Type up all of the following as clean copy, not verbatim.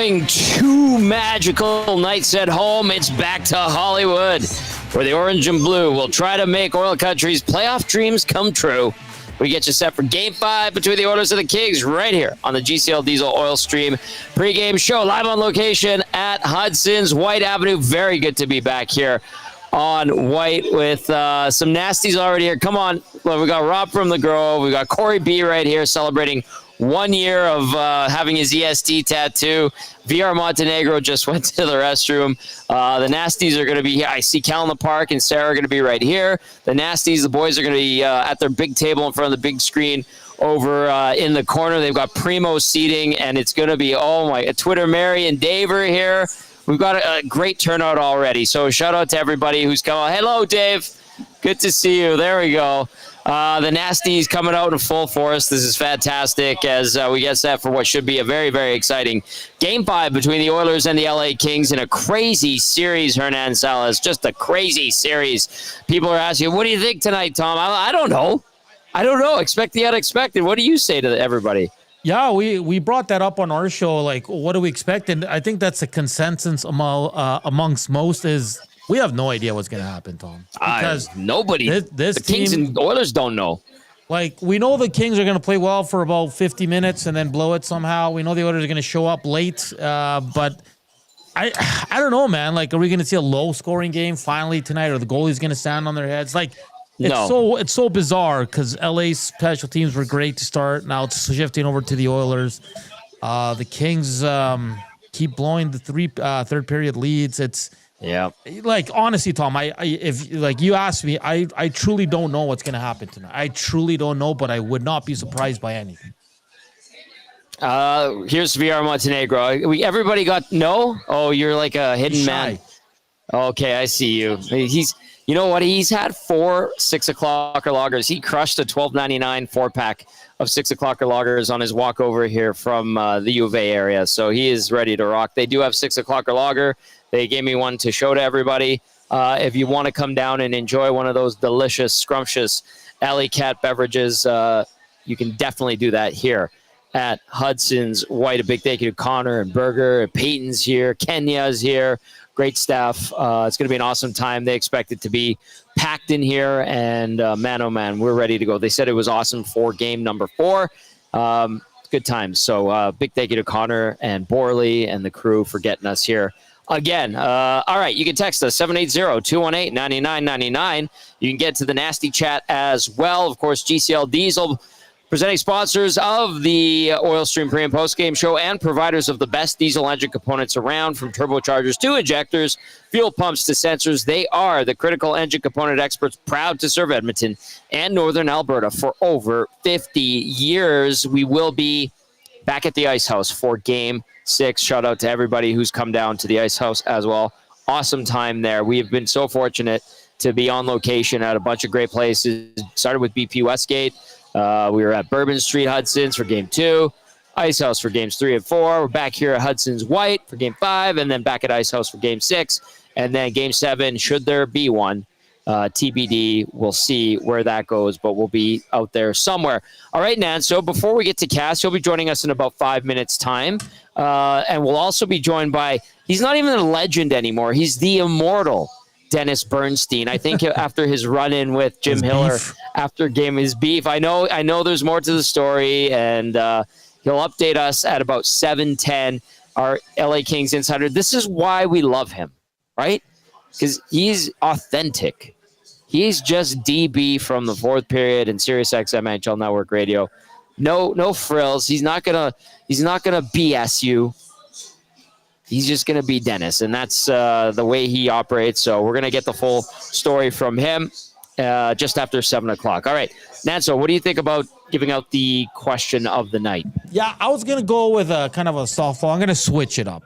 Following 2 magical nights at home, it's back to Hollywood, where the orange and blue will try to make Oil Country's playoff dreams come true. We get you set for Game 5 between the Oilers and the Kings right here on the GCL Diesel Oil Stream pregame show, live on location at Hudsons, Whyte Avenue. Very good to be back here on Whyte with some nasties already here. Come on. Well, we got Rob from the Grove. We got Corey B right here celebrating 1 year of having his EST tattoo. VR Montenegro just went to the restroom. The Nasties are going to be here. I see Cal in the park and Sarah are going to be right here. The Nasties, the boys are going to be at their big table in front of the big screen over in the corner. They've got primo seating, and it's going to be, Twitter Mary and Dave are here. We've got a great turnout already. So shout out to everybody who's coming. Hello, Dave. Good to see you. There we go. The Nasties coming out in full force. This is fantastic as we get set for what should be a very, very exciting Game 5 between the Oilers and the LA Kings in a crazy series, Hernan Salas. Just a crazy series. People are asking, what do you think tonight, Tom? I don't know. Expect the unexpected. What do you say to everybody? Yeah, we brought that up on our show. Like, what do we expect? And I think that's a consensus amongst most is we have no idea what's going to happen, Tom. Because nobody. The Kings and Oilers don't know. Like, we know the Kings are going to play well for about 50 minutes and then blow it somehow. We know the Oilers are going to show up late. But I don't know, man. Like, are we going to see a low-scoring game finally tonight? Or the goalie's going to stand on their heads? Like, it's so bizarre because LA's special teams were great to start. Now it's shifting over to the Oilers. The Kings keep blowing the third period leads. Yeah. Like, honestly, Tom, if you ask me, I truly don't know what's going to happen tonight. I truly don't know, but I would not be surprised by anything. Here's VR Montenegro. Everybody got no? Oh, you're like a hidden man. Okay, I see you. You know what? He's had 4 6 o'clocker lagers. He crushed a $12.99 4-pack of 6 o'clocker lagers on his walk over here from the U of A area. So he is ready to rock. They do have 6 o'clocker lager. They gave me one to show to everybody. If you want to come down and enjoy one of those delicious, scrumptious Alley Cat beverages, you can definitely do that here at Hudson's Whyte. A big thank you to Connor and Berger. Peyton's here. Kenya's here. Great staff. It's going to be an awesome time. They expect it to be packed in here. And man, oh man, we're ready to go. They said it was awesome for game number 4. Good times. So big thank you to Connor and Borley and the crew for getting us here again. All right, you can text us 780-218-9999. You can get to the nasty chat as well. Of course, GCL Diesel, presenting sponsors of the Oil Stream pre- and post-game show and providers of the best diesel engine components around, from turbochargers to injectors, fuel pumps to sensors. They are the critical engine component experts, proud to serve Edmonton and Northern Alberta for over 50 years. We will be back at the Ice House for Game 6. Shout out to everybody who's come down to the Ice House as well. Awesome time there. We have been so fortunate to be on location at a bunch of great places. Started with BP Westgate. We were at Bourbon Street Hudson's for Game 2, Ice House for Games 3 and 4. We're back here at Hudson's Whyte for Game 5, and then back at Ice House for Game 6. And then Game 7, should there be one, TBD. We'll see where that goes, but we'll be out there somewhere. All right, Nan, so before we get to Cass, he'll be joining us in about 5 minutes' time. And we'll also be joined by, he's not even a legend anymore. He's the immortal Dennis Bernstein. I think after his run-in with Jim Hiller after game, his beef. I know there's more to the story, and he'll update us at about 7:10, our LA Kings insider. This is why we love him, right? Because he's authentic. He's just DB from the fourth period in SiriusXM NHL Network Radio. No frills. He's not gonna BS you. He's just going to be Dennis, and that's the way he operates. So we're going to get the full story from him just after 7 o'clock. All right, Nanso, what do you think about giving out the question of the night? Yeah, I was going to go with a kind of a softball. I'm going to switch it up.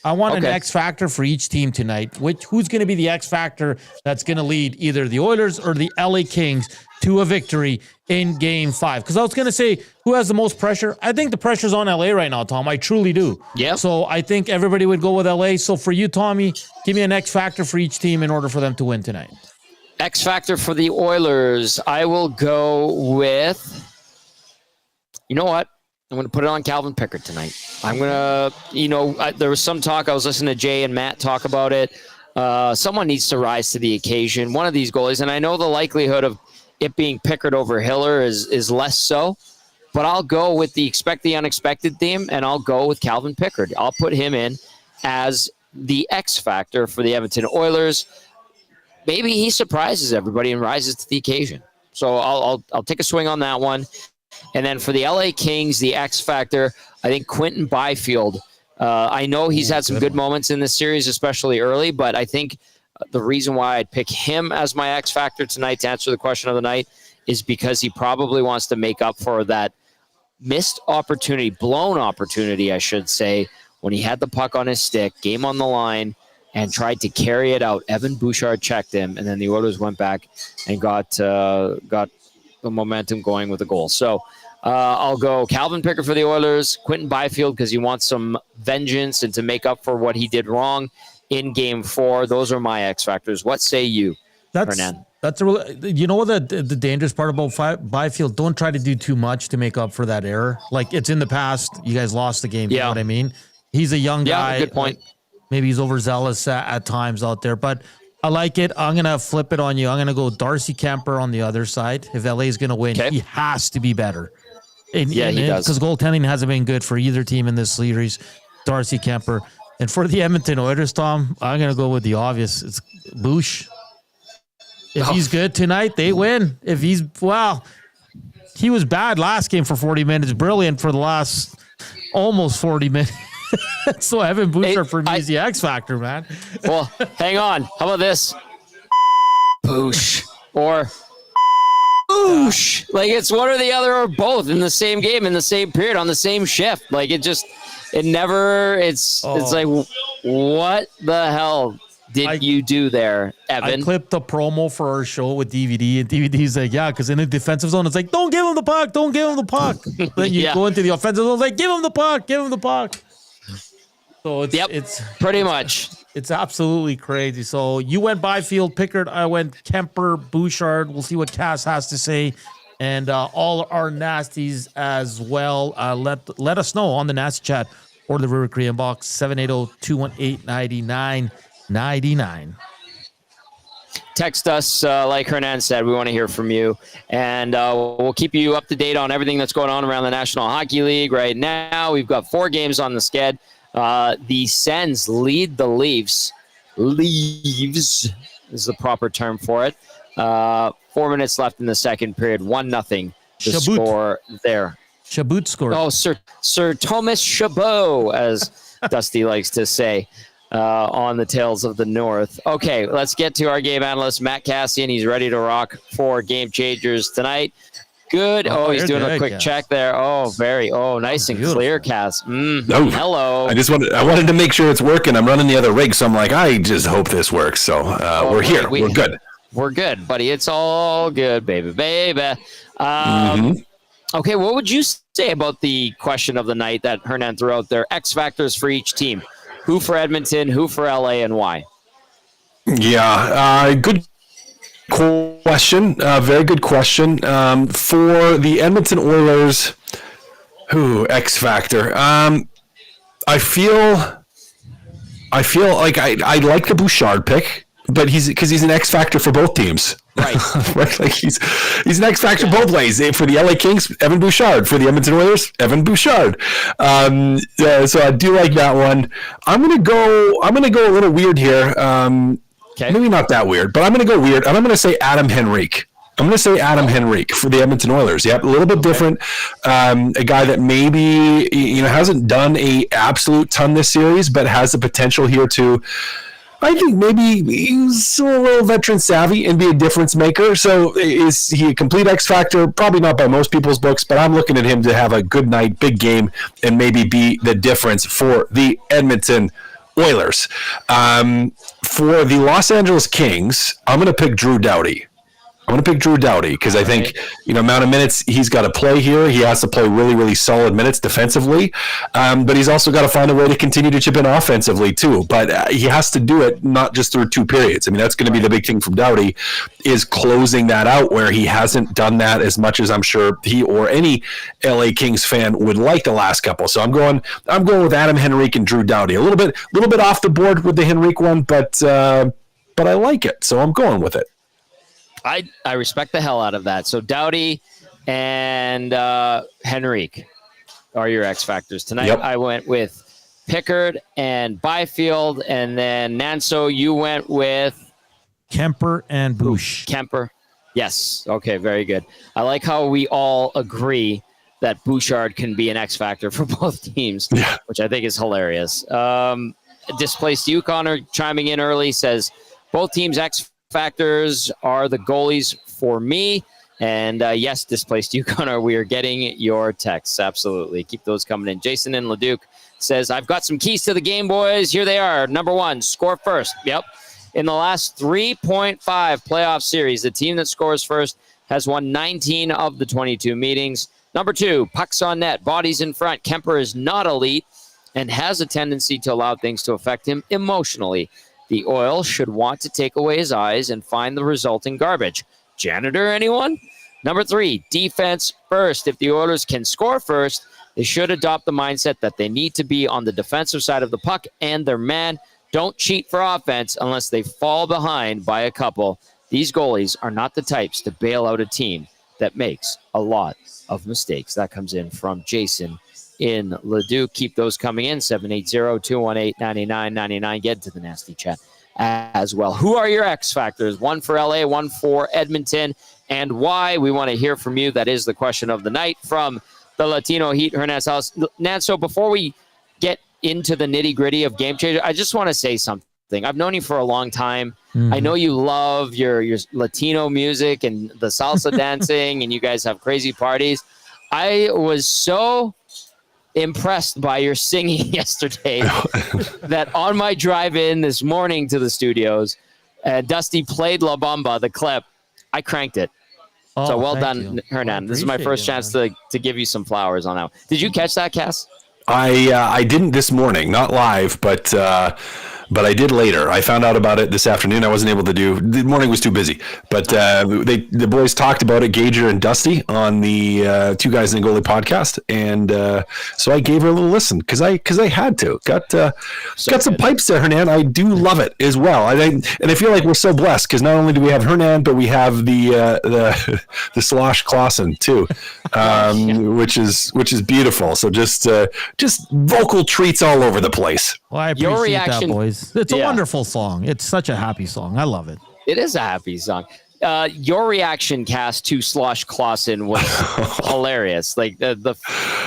I want an X factor for each team tonight. Who's going to be the X factor that's going to lead either the Oilers or the LA Kings to a victory in Game 5? Because I was going to say, who has the most pressure? I think the pressure's on LA right now, Tom. I truly do. Yeah. So I think everybody would go with LA. So for you, Tommy, give me an X factor for each team in order for them to win tonight. X factor for the Oilers. I will go with, you know what? I'm going to put it on Calvin Pickard tonight. I'm going to, there was some talk. I was listening to Jay and Matt talk about it. Someone needs to rise to the occasion. One of these goalies, and I know the likelihood of it being Pickard over Hiller is less so, but I'll go with the expect the unexpected theme, and I'll go with Calvin Pickard. I'll put him in as the X factor for the Edmonton Oilers. Maybe he surprises everybody and rises to the occasion. So I'll take a swing on that one. And then for the LA Kings, the X factor, I think Quinton Byfield. I know he's had some good moments in this series, especially early, but I think the reason why I'd pick him as my X factor tonight to answer the question of the night is because he probably wants to make up for that missed opportunity, blown opportunity, I should say, when he had the puck on his stick, game on the line, and tried to carry it out. Evan Bouchard checked him, and then the Oilers went back and got the momentum going with a goal. So I'll go Calvin Pickard for the Oilers, Quinton Byfield because he wants some vengeance and to make up for what he did wrong in Game 4. Those are my X factors. What say you, Hernan? That's you know what the dangerous part about Byfield? Don't try to do too much to make up for that error. Like, it's in the past. You guys lost the game. You know what I mean? He's a young guy. Good point. Like, maybe he's overzealous at times out there, but I like it. I'm going to flip it on you. I'm going to go Darcy Kemper on the other side. If LA is going to win, he has to be better. He does. Because goaltending hasn't been good for either team in this series. Darcy Kemper. And for the Edmonton Oilers, Tom, I'm going to go with the obvious. It's Bouch. If he's good tonight, they win. If he's, he was bad last game for 40 minutes, brilliant for the last almost 40 minutes. So Evan Bouchard for me is the X factor, man. Well, hang on. How about this? Boosh. Or Boosh. Like, it's one or the other or both in the same game, in the same period, on the same shift. Like, it's like, what the hell did you do there, Evan? I clipped the promo for our show with DVD, and DVD's like, because in the defensive zone, it's like, don't give him the puck, don't give him the puck. Then you go into the offensive zone, it's like, give him the puck, give him the puck. So it's pretty much. It's absolutely crazy. So you went Byfield, Pickard. I went Kemper, Bouchard. We'll see what Cass has to say, and all our nasties as well. Let us know on the nasty chat or the River Cree inbox 780-218-9999. Text us, like Hernan said. We want to hear from you, and we'll keep you up to date on everything that's going on around the National Hockey League right now. We've got 4 games on the sked. The Sens lead the Leafs. Leaves is the proper term for it. 4 minutes left in the second period. 1-0. The score there. Chabot scored. Oh, Sir Thomas Chabot, as Dusty likes to say, on the Tales of the North. Okay, let's get to our game analyst, Matt Kassian. He's ready to rock for Game Changers tonight. Good. He's doing a quick check there. Nice and clear, Cass. Hello. I wanted to make sure it's working. I'm running the other rig, so I'm like, I just hope this works. So we're here. We're good. We're good, buddy. It's all good, baby. Okay, what would you say about the question of the night that Hernan threw out there? X factors for each team. Who for Edmonton, who for LA, and why? Yeah, good question. Very good question. For the Edmonton Oilers, X factor? I feel like I like the Bouchard pick, but he's an X factor for both teams. Right. Right. Like he's an X factor both ways. For the LA Kings, Evan Bouchard. For the Edmonton Oilers, Evan Bouchard. So I do like that one. I'm gonna go a little weird here. Maybe not that weird, but I'm going to go weird, and I'm going to say Adam Henrique. Henrique for the Edmonton Oilers. Yep, a little bit different. A guy that maybe hasn't done a absolute ton this series, but has the potential here to. I think maybe he's a little veteran savvy and be a difference maker. So is he a complete X factor? Probably not by most people's books, but I'm looking at him to have a good night, big game, and maybe be the difference for the Edmonton Oilers. For the Los Angeles Kings, I'm going to pick Drew Doughty. I'm going to pick Drew Doughty because I think, amount of minutes he's got to play here. He has to play really, really solid minutes defensively. But he's also got to find a way to continue to chip in offensively too. But he has to do it not just through 2 periods. I mean, that's going to be the big thing from Doughty, is closing that out, where he hasn't done that as much as I'm sure he or any LA Kings fan would like the last couple. So I'm going with Adam Henrique and Drew Doughty. A little bit off the board with the Henrique one, but I like it, so I'm going with it. I respect the hell out of that. So Doughty and Henrique are your X factors tonight. Yep. I went with Pickard and Byfield, and then Nanso, you went with Kemper and Bush. Kemper. Yes. Okay. Very good. I like how we all agree that Bouchard can be an X factor for both teams, which I think is hilarious. Displaced Yukon chiming in early says both teams' X factors are the goalies for me. And yes, Displaced Yukon, we are getting your texts. Absolutely. Keep those coming in. Jason in Leduc says, I've got some keys to the game, boys. Here they are. Number 1, score first. Yep. In the last 3.5 playoff series, the team that scores first has won 19 of the 22 meetings. Number 2, pucks on net, bodies in front. Kemper is not elite and has a tendency to allow things to affect him emotionally. The Oil should want to take away his eyes and find the resulting garbage. Janitor, anyone? Number 3, defense first. If the Oilers can score first, they should adopt the mindset that they need to be on the defensive side of the puck and their man. Don't cheat for offense unless they fall behind by a couple. These goalies are not the types to bail out a team that makes a lot of mistakes. That comes in from Jason in Leduc. Keep those coming in. 780-218-9999. Get to the nasty chat as well. Who are your X factors? 1 for LA, 1 for Edmonton, and why? We want to hear from you. That is the question of the night from the Latino Heat, Hernan Salas. Nanso, before we get into the nitty gritty of Game Changer, I just want to say something. I've known you for a long time. Mm-hmm. I know you love your Latino music and the salsa dancing, and you guys have crazy parties. I was so impressed by your singing yesterday that on my drive in this morning to the studios, Dusty played La Bamba, the clip. I cranked it. Oh, so well done, Hernan. This is my first chance to give you some flowers on that. Did you catch that, Cass? I didn't this morning, not live, but I did later. I found out about it this afternoon. I wasn't able to do. The morning was too busy, but the boys talked about it, Gager and Dusty, on the Two Guys in the Goalie podcast, and so I gave her a little listen because I had to. Got some pipes there, Hernan. I do love it as well. And I feel like we're so blessed because not only do we have Hernan, but we have the Slosh Clausen too, which is beautiful. So just vocal treats all over the place. Well, I appreciate that, boys. It's a wonderful song. It's such a happy song. I love it. It is a happy song. Your reaction, Cass, to Slosh Clausen was hilarious. Like the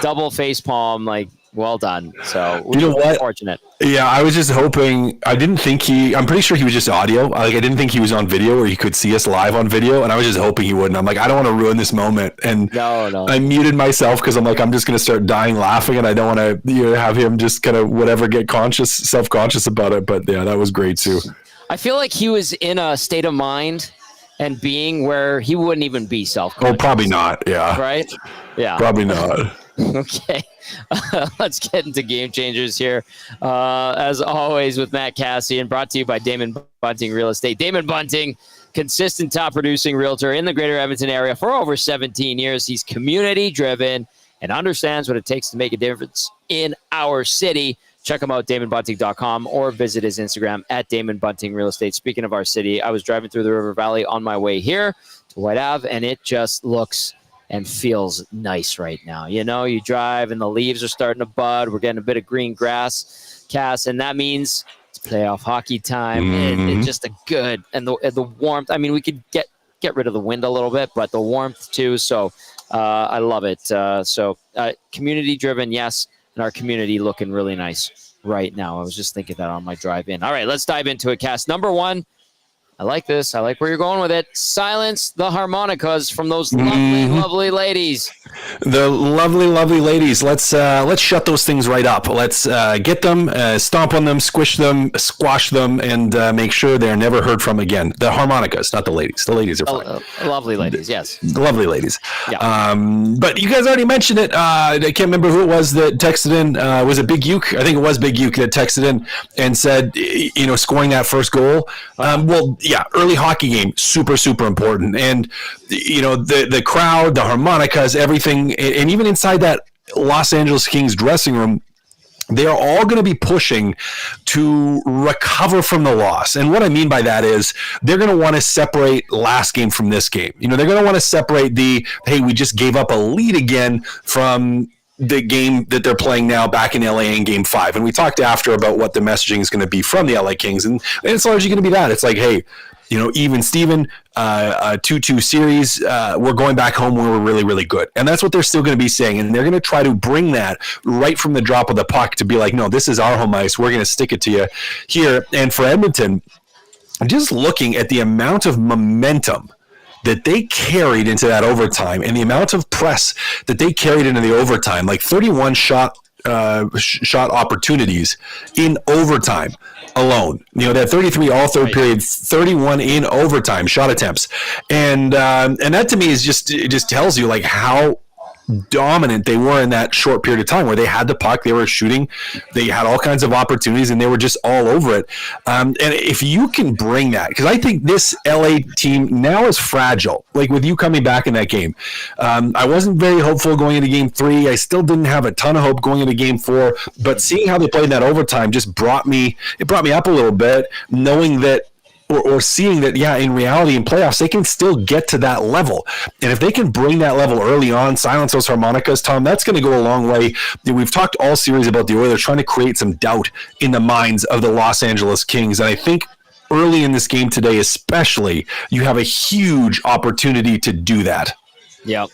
double face palm, like, well done. So you know what? Fortunate. Yeah, I was just hoping. I'm pretty sure he was just audio. I didn't think he was on video or he could see us live on video, and I was just hoping he wouldn't. I'm like, I don't want to ruin this moment, and no. I muted myself because I'm like, I'm just gonna start dying laughing, and I don't want to have him just kind of get self-conscious about it. But yeah, that was great too. I feel like he was in a state of mind and being where he wouldn't even be self-conscious. Oh, probably not. Yeah. Right? Yeah. Probably not. Okay. Let's get into Game Changers here. As always with Matt Kassian, brought to you by Damon Bunting Real Estate. Damon Bunting, consistent top producing realtor in the greater Edmonton area for over 17 years. He's community driven and understands what it takes to make a difference in our city. Check him out, DamonBunting.com, or visit his Instagram at Damon Bunting Real Estate. Speaking of our city, I was driving through the River Valley on my way here to Whyte Ave, and it just looks and feels nice right now. You know, you drive and the leaves are starting to bud. We're getting a bit of green grass, Cass, and that means it's playoff hockey time. Mm-hmm. It's just a good, and the warmth. I mean, we could get rid of the wind a little bit, but the warmth too. So I love it. So community driven, yes, and our community looking really nice right now. I was just thinking that on my drive in. All right, let's dive into it, Cass. Number 1, I like this. I like where you're going with it. Silence the harmonicas from those lovely, lovely ladies. The lovely, lovely ladies. Let's shut those things right up. Let's get them, stomp on them, squish them, squash them, and make sure they're never heard from again. The harmonicas, not the ladies. The ladies are fine. Lovely ladies, yes. The lovely ladies. Yeah. But you guys already mentioned it. I can't remember who it was that texted in. Was it Big Uke? I think it was Big Uke that texted in and said, scoring that first goal. Well, yeah, early hockey game, super, super important. And, the crowd, the harmonicas, everything, and even inside that Los Angeles Kings dressing room, they are all going to be pushing to recover from the loss. And what I mean by that is they're going to want to separate last game from this game. They're going to want to separate hey, we just gave up a lead again from the game that they're playing now back in LA in Game 5. And we talked after about what the messaging is going to be from the LA Kings. And it's largely going to be that. It's like, hey, even Steven, 2-2 series, we're going back home where we're really, really good. And that's what they're still going to be saying. And they're going to try to bring that right from the drop of the puck to be like, no, this is our home ice. We're going to stick it to you here. And for Edmonton, just looking at the amount of momentum that they carried into that overtime and the amount of press that they carried into the overtime, like 31 shot opportunities in overtime alone. That 33 all third period, 31 in overtime shot attempts, and that to me is it just tells you like how dominant they were in that short period of time where they had the puck, they were shooting, they had all kinds of opportunities, and they were just all over it. And if you can bring that, because I think this LA team now is fragile, like with you coming back in that game. I wasn't very hopeful going into Game 3. I still didn't have a ton of hope going into Game 4, but seeing how they played in that overtime just brought me up a little bit, knowing that or seeing that, yeah, in reality, in playoffs, they can still get to that level. And if they can bring that level early on, silence those harmonicas, Tom, that's going to go a long way. We've talked all series about the Oilers trying to create some doubt in the minds of the Los Angeles Kings. And I think early in this game today, especially, you have a huge opportunity to do that. Yeah.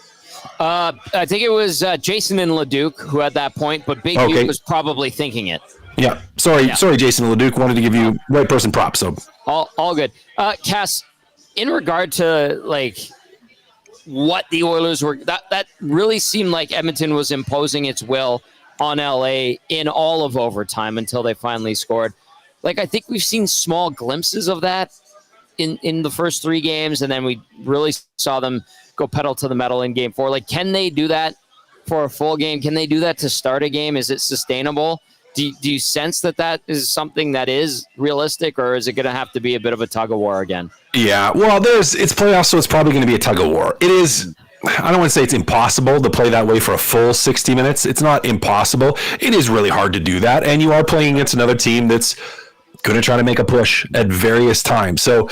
I think it was Jason and Leduc who had that point, but Big U was probably thinking it. Yeah. Sorry, Jason and Leduc. Wanted to give you right person props. So all good. Cass, in regard to what the Oilers were, that really seemed like Edmonton was imposing its will on LA in all of overtime until they finally scored. I think we've seen small glimpses of that in the first 3 games, and then we really saw them go pedal to the metal in Game 4. Can they do that for a full game? Can they do that to start a game? Is it sustainable? Do you sense that is something that is realistic, or is it going to have to be a bit of a tug of war again? Yeah, well, it's playoffs, so it's probably going to be a tug of war. It is. I don't want to say it's impossible to play that way for a full 60 minutes. It's not impossible. It is really hard to do that, and you are playing against another team that's going to try to make a push at various times. So,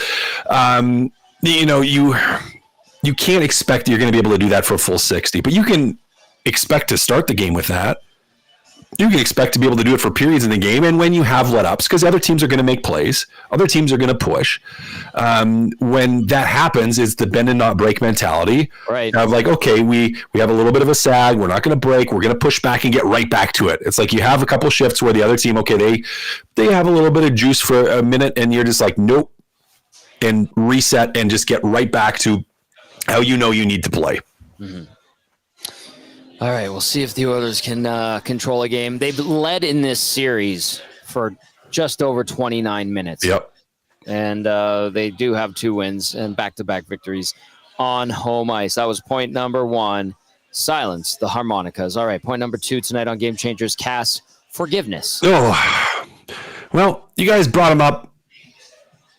you can't expect you're going to be able to do that for a full 60, but you can expect to start the game with that. You can expect to be able to do it for periods in the game, and when you have let-ups, because other teams are going to make plays, other teams are going to push. When that happens, it's the bend and not break mentality. Right. Of okay, we have a little bit of a sag, we're not going to break, we're going to push back and get right back to it. It's like you have a couple shifts where the other team, they have a little bit of juice for a minute, and you're just like, nope, and reset and just get right back to how you need to play. Mm-hmm. All right, we'll see if the Oilers can control a game. They've led in this series for just over 29 minutes. Yep. And they do have 2 wins and back-to-back victories on home ice. That was point number 1. Silence the harmonicas. All right, point number 2 tonight on Game Changers. Cass, forgiveness. Oh, well, you guys brought him up.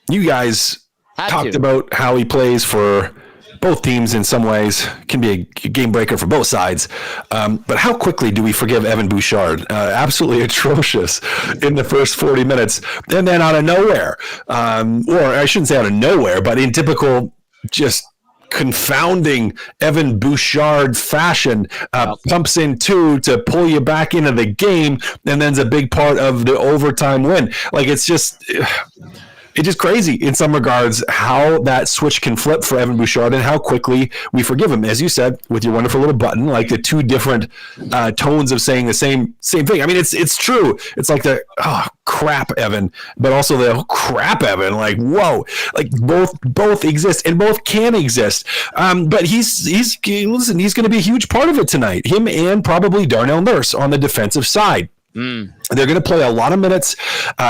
You guys talked about how he plays for both teams in some ways, can be a game breaker for both sides. But how quickly do we forgive Evan Bouchard? Absolutely atrocious in the first 40 minutes. And then out of nowhere, or I shouldn't say out of nowhere, but in typical just confounding Evan Bouchard fashion, pumps in 2 to pull you back into the game, and then's a big part of the overtime win. It's just... it's just crazy in some regards how that switch can flip for Evan Bouchard and how quickly we forgive him. As you said, with your wonderful little button, like the two different tones of saying the same thing. I mean, it's true. It's like the crap Evan, but also the crap Evan. Like, whoa, like both exist and both can exist. But he's going to be a huge part of it tonight. Him and probably Darnell Nurse on the defensive side. They're going to play a lot of minutes.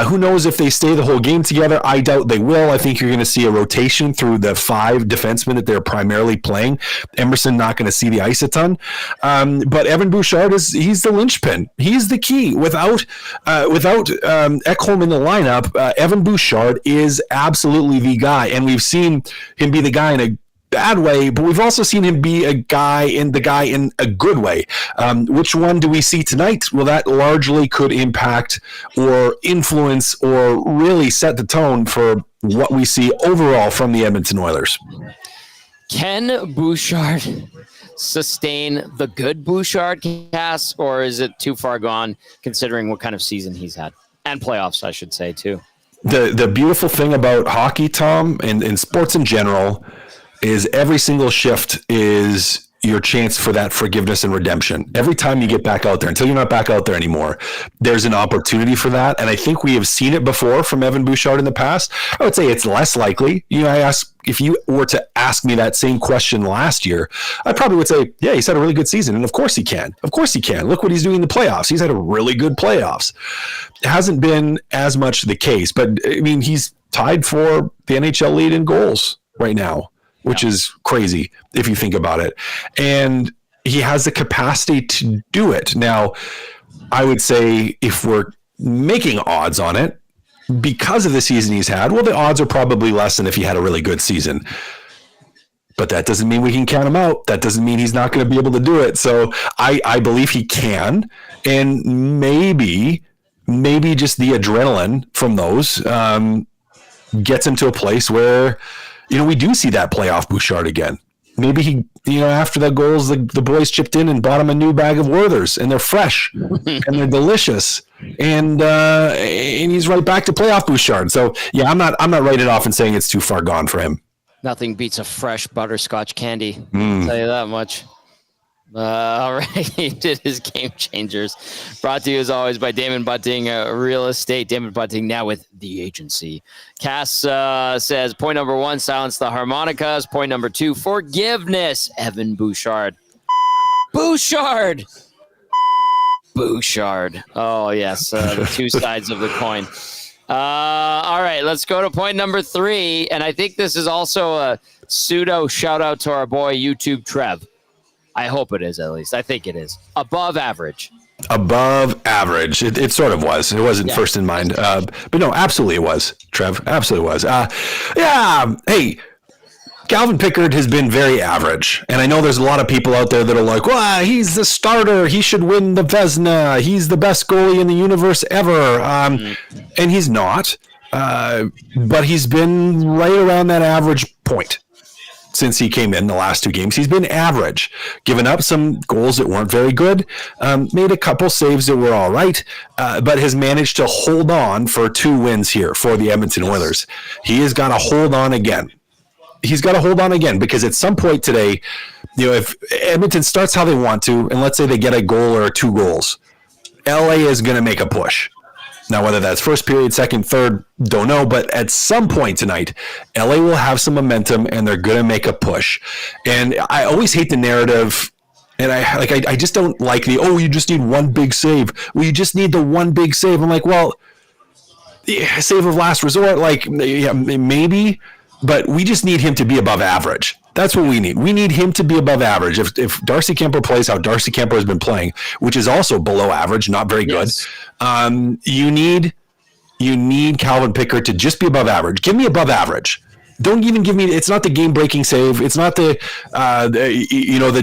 Who knows if they stay the whole game together? I doubt they will. I think you're going to see a rotation through the 5 defensemen that they're primarily playing. Emerson not going to see the ice a ton. But Evan Bouchard he's the linchpin. He's the key. Without Ekholm in the lineup, Evan Bouchard is absolutely the guy. And we've seen him be the guy in a bad way, but we've also seen him be the guy in a good way. Which one do we see tonight? Well, that largely could impact or influence or really set the tone for what we see overall from the Edmonton Oilers. Can Bouchard sustain the good Bouchard cast, or is it too far gone considering what kind of season he's had? And playoffs, I should say, too. The beautiful thing about hockey, Tom, and sports in general, is every single shift is your chance for that forgiveness and redemption. Every time you get back out there, until you're not back out there anymore, there's an opportunity for that. And I think we have seen it before from Evan Bouchard in the past. I would say it's less likely. If you were to ask me that same question last year, I probably would say, yeah, he's had a really good season. And of course he can. Of course he can. Look what he's doing in the playoffs. He's had a really good playoffs. It hasn't been as much the case, but I mean, he's tied for the NHL lead in goals right now, which is crazy if you think about it. And he has the capacity to do it. Now, I would say if we're making odds on it, because of the season he's had, well, the odds are probably less than if he had a really good season. But that doesn't mean we can count him out. That doesn't mean he's not going to be able to do it. So I believe he can. And maybe just the adrenaline from those gets him to a place where, we do see that playoff Bouchard again. Maybe he, after that goals, the boys chipped in and bought him a new bag of Werthers, and they're fresh and they're delicious, and he's right back to playoff Bouchard. So yeah, I'm not writing it off and saying it's too far gone for him. Nothing beats a fresh butterscotch candy. I'll tell you that much. All right, he did his game changers. Brought to you as always by Damon Bunting Real Estate. Damon Bunting now with the agency. Cass says point number 1, silence the harmonicas. Point number 2, forgiveness. Evan Bouchard. Bouchard. Oh yes, the two sides of the coin. All right, let's go to point number 3, and I think this is also a pseudo shout out to our boy YouTube Trev. I hope it is, at least. I think it is. Above average. Above average. It sort of was. It wasn't first in mind. But no, absolutely it was, Trev. Absolutely was. Hey, Calvin Pickard has been very average. And I know there's a lot of people out there that are like, well, he's the starter. He should win the Vezina. He's the best goalie in the universe ever. And he's not. But he's been right around that average point. Since he came in the last 2 games, he's been average, given up some goals that weren't very good, made a couple saves that were all right, but has managed to hold on for 2 wins here for the Edmonton Oilers. He has got to hold on again. Because at some point today, if Edmonton starts how they want to, and let's say they get a goal or 2 goals, LA is going to make a push. Now, whether that's first period, second, third, don't know. But at some point tonight, LA will have some momentum, and they're going to make a push. And I always hate the narrative, and I just don't like you just need one big save. Well, you just need the one big save. I'm like, well, save of last resort, maybe, but we just need him to be above average. That's what we need. We need him to be above average. If Darcy Kemper plays how Darcy Kemper has been playing, which is also below average, not very good, you need Calvin Pickard to just be above average. Give me above average. Don't even give me. It's not the game-breaking save. It's not the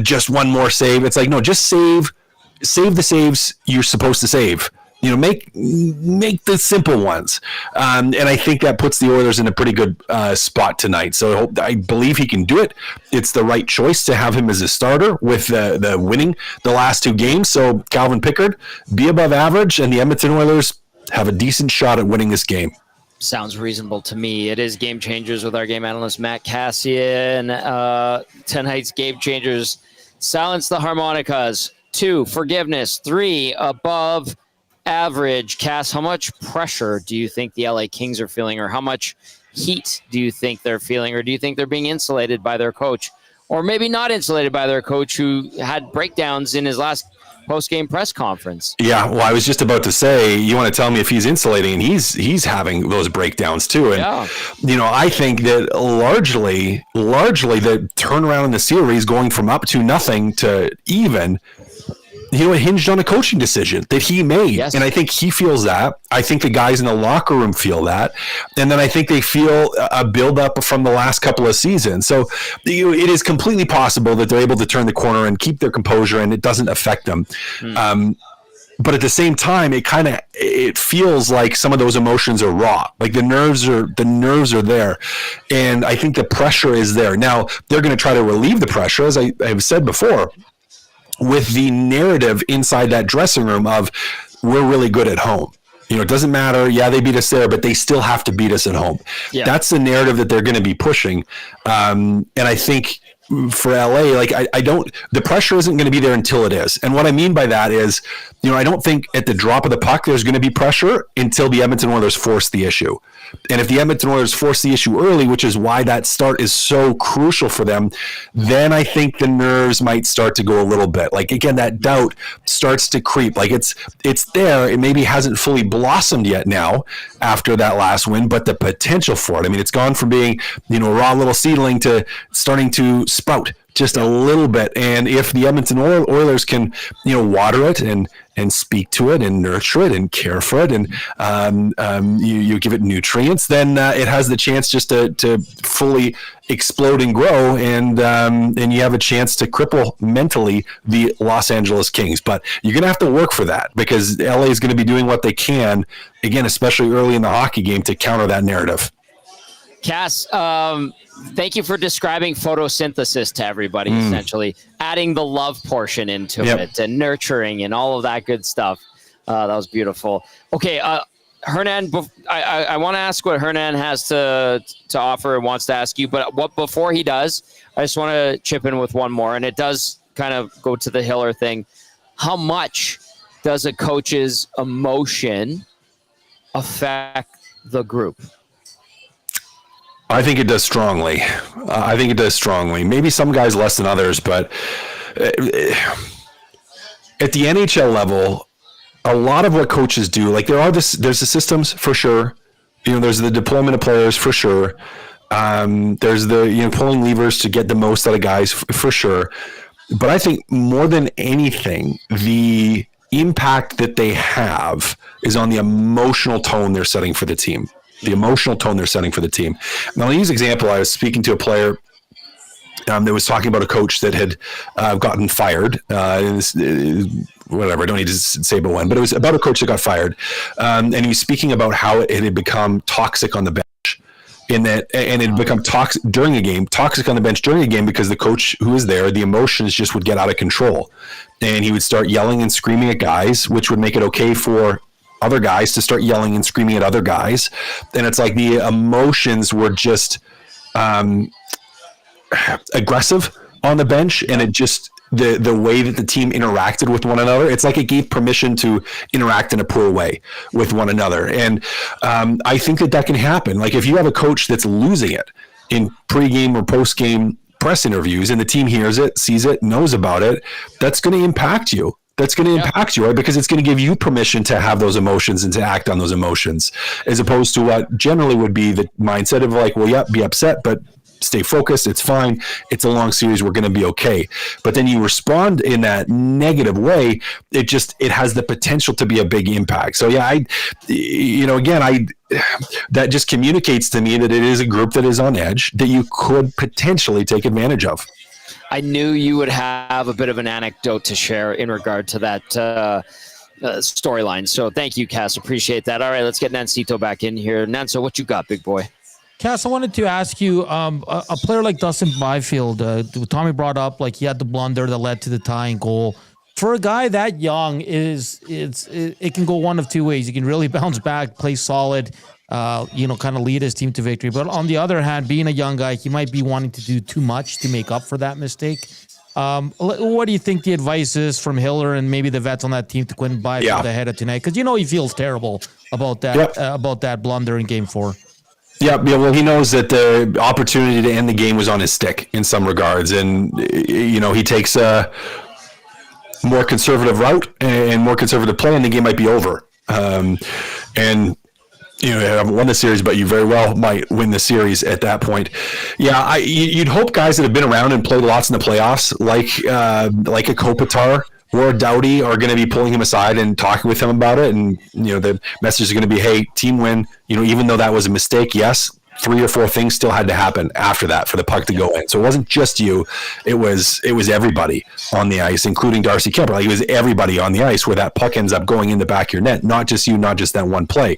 just one more save. It's like, no, just save the saves you're supposed to save. Make the simple ones. And I think that puts the Oilers in a pretty good spot tonight. So I believe he can do it. It's the right choice to have him as a starter with the winning the last 2 games. So Calvin Pickard, be above average, and the Edmonton Oilers have a decent shot at winning this game. Sounds reasonable to me. It is Game Changers with our game analyst, Matt Kassian. Tonight's Game Changers: silence the harmonicas. 2, forgiveness. 3, above average. Cass, how much pressure do you think the LA Kings are feeling, or how much heat do you think they're feeling, or do you think they're being insulated by their coach, or maybe not insulated by their coach, who had breakdowns in his last post-game press conference? Yeah, well, I was just about to say, you want to tell me if he's insulating, and he's having those breakdowns too. And I think that largely the turnaround in the series, going from up to nothing to even, it hinged on a coaching decision that he made. Yes. And I think he feels that. I think the guys in the locker room feel that. And then I think they feel a buildup from the last couple of seasons. So it is completely possible that they're able to turn the corner and keep their composure, and it doesn't affect them. But at the same time, it feels like some of those emotions are raw. Like the nerves are there. And I think the pressure is there. Now, they're going to try to relieve the pressure, as I have said before, with the narrative inside that dressing room of, we're really good at home. It doesn't matter. Yeah, they beat us there, but they still have to beat us at home. Yeah. That's the narrative that they're going to be pushing. And I think for LA, the pressure isn't going to be there until it is. And what I mean by that is, I don't think at the drop of the puck there's going to be pressure until the Edmonton Oilers force the issue. And if the Edmonton Oilers force the issue early, which is why that start is so crucial for them, then I think the nerves might start to go a little bit. Like, again, that doubt starts to creep. Like, it's there. It maybe hasn't fully blossomed yet now after that last win, but the potential for it. I mean, it's gone from being, a raw little seedling to starting to sprout just a little bit. And if the Edmonton Oilers can, water it and speak to it and nurture it and care for it, and you give it nutrients, then it has the chance just to fully explode and grow, and you have a chance to cripple mentally the Los Angeles Kings. But you're going to have to work for that, because LA is going to be doing what they can, again, especially early in the hockey game, to counter that narrative. Cass, thank you for describing photosynthesis to everybody, essentially adding the love portion into it and nurturing and all of that good stuff. That was beautiful. Okay, Hernan, I want to ask what Hernan has to offer and wants to ask you, but before he does, I just want to chip in with one more, and it does kind of go to the Hiller thing. How much does a coach's emotion affect the group? I think it does strongly. Maybe some guys less than others, but at the NHL level, a lot of what coaches do, like there's the systems for sure. There's the deployment of players for sure. There's the pulling levers to get the most out of guys for sure. But I think more than anything, the impact that they have is on the emotional tone they're setting for the team. Now, I'll use an example. I was speaking to a player that was talking about a coach that had gotten fired. Whatever, I don't need to say about when, but it was about a coach that got fired. And he was speaking about how it had become toxic on the bench. And it had become toxic during a game, toxic on the bench during a game, because the coach who was there, the emotions just would get out of control. And he would start yelling and screaming at guys, which would make it okay for other guys to start yelling and screaming at other guys. And it's like the emotions were just aggressive on the bench, and it just the way that the team interacted with one another, it's like it gave permission to interact in a poor way with one another. And I think that can happen. Like, if you have a coach that's losing it in pregame or postgame press interviews, and the team hears it, sees it, knows about it, that's going to impact you. Right? Because it's going to give you permission to have those emotions and to act on those emotions, as opposed to what generally would be the mindset of like, well, yeah, be upset, but stay focused. It's fine. It's a long series. We're going to be okay. But then you respond in that negative way. It has the potential to be a big impact. So yeah, that just communicates to me that it is a group that is on edge that you could potentially take advantage of. I knew you would have a bit of an anecdote to share in regard to that storyline. So thank you, Cass. Appreciate that. All right, let's get Nancito back in here. Nanso, what you got, big boy? Cass, I wanted to ask you, a player like Dustin Byfield, Tommy brought up, like, he had the blunder that led to the tying goal. For a guy that young, it can go one of two ways. He can really bounce back, play solid, kind of lead his team to victory. But on the other hand, being a young guy, he might be wanting to do too much to make up for that mistake. What do you think the advice is from Hiller and maybe the vets on that team to Quinton Byfield ahead of tonight? Because he feels terrible about that blunder in Game 4. Yeah, well, he knows that the opportunity to end the game was on his stick in some regards, and he takes a more conservative route and more conservative play, and the game might be over. And you haven't won the series, but you very well might win the series at that point. Yeah, you'd hope guys that have been around and played lots in the playoffs, like a Kopitar or Doughty, are going to be pulling him aside and talking with him about it. And the message is going to be, hey, team win. Even though that was a mistake, yes, 3 or 4 things still had to happen after that for the puck to go in. So it wasn't just you; it was everybody on the ice, including Darcy Kemper. Like, it was everybody on the ice where that puck ends up going in the back of your net, not just you, not just that one play,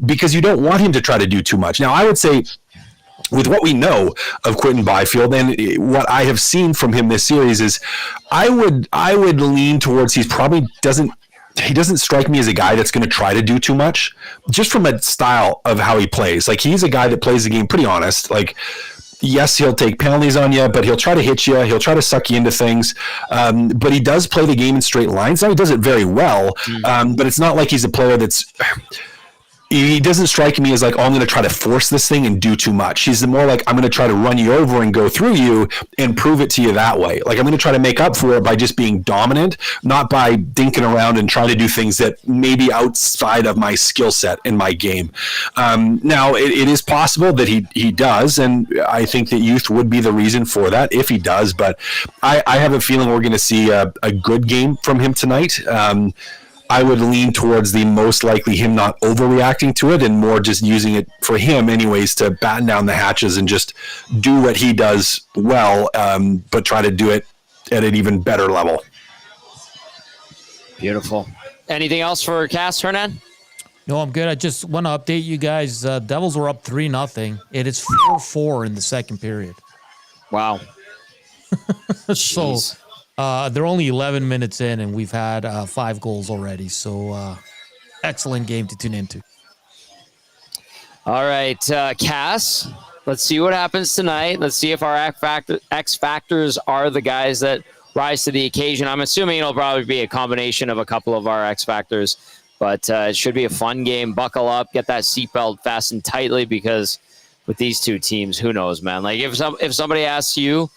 because you don't want him to try to do too much. Now, I would say, with what we know of Quinton Byfield and what I have seen from him this series, is I would lean towards he doesn't strike me as a guy that's going to try to do too much, just from a style of how he plays. Like, he's a guy that plays the game pretty honest. Like, yes, he'll take penalties on you, but he'll try to hit you. He'll try to suck you into things. But he does play the game in straight lines. Now, he does it very well, but it's not like he's a player that's... He doesn't strike me as like, I'm going to try to force this thing and do too much. He's more like, I'm going to try to run you over and go through you and prove it to you that way. Like, I'm going to try to make up for it by just being dominant, not by dinking around and trying to do things that may be outside of my skill set in my game. Now, it is possible that he does, and I think that youth would be the reason for that if he does, but I have a feeling we're going to see a good game from him tonight. I would lean towards the most likely him not overreacting to it and more just using it for him anyways to batten down the hatches and just do what he does well, but try to do it at an even better level. Beautiful. Anything else for Cass, Hernan? No, I'm good. I just want to update you guys. Devils were up 3-0. It is 4-4 in the second period. Wow. So... they're only 11 minutes in, and we've had 5 goals already. So, excellent game to tune into. All right, Cass, let's see what happens tonight. Let's see if our X Factors are the guys that rise to the occasion. I'm assuming it'll probably be a combination of a couple of our X Factors, but it should be a fun game. Buckle up, get that seatbelt fastened tightly, because with these two teams, who knows, man? Like, if somebody asks you,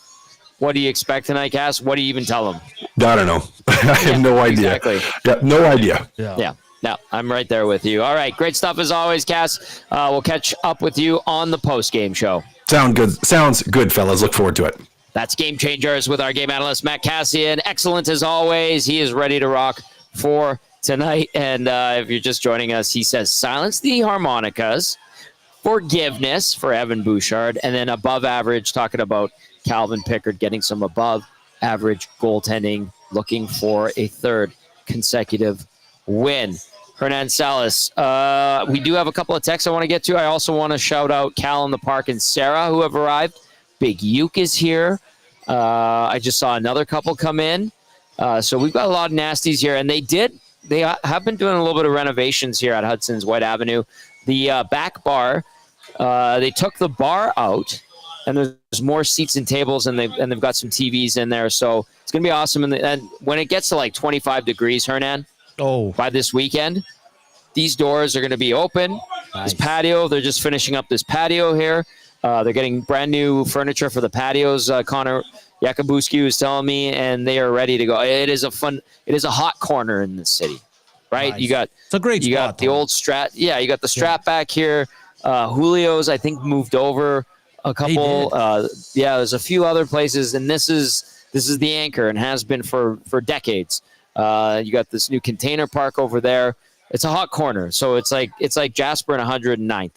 what do you expect tonight, Cass? What do you even tell them? I don't know. I have no idea. Exactly. Yeah, no idea. Yeah. No, I'm right there with you. All right. Great stuff as always, Cass. We'll catch up with you on the post-game show. Sounds good, fellas. Look forward to it. That's Game Changers with our game analyst, Matt Kassian. Excellent as always. He is ready to rock for tonight. And if you're just joining us, he says, silence the harmonicas, forgiveness for Evan Bouchard, and then above average, talking about Calvin Pickard getting some above average goaltending, looking for a third consecutive win. Hernan Salas, we do have a couple of texts I want to get to. I also want to shout out Cal in the Park and Sarah, who have arrived. Big Uke is here. I just saw another couple come in. So we've got a lot of nasties here, and they have been doing a little bit of renovations here at Hudsons, Whyte Avenue. The back bar, they took the bar out, and there's more seats and tables, and they've got some TVs in there. So it's going to be awesome. And when it gets to like 25 degrees, Hernan, by this weekend, these doors are going to be open. Nice. This patio, they're just finishing up this patio here. They're getting brand new furniture for the patios. Connor Yakubuski was telling me, and they are ready to go. It is a hot corner in the city, right? Nice. It's a great spot. You got the old Strat. Yeah, you got the Strat back here. Julio's, I think, moved over a couple. There's a few other places, and this is the anchor and has been for decades. You got this new container park over there. It's a hot corner, so it's like Jasper and 109th.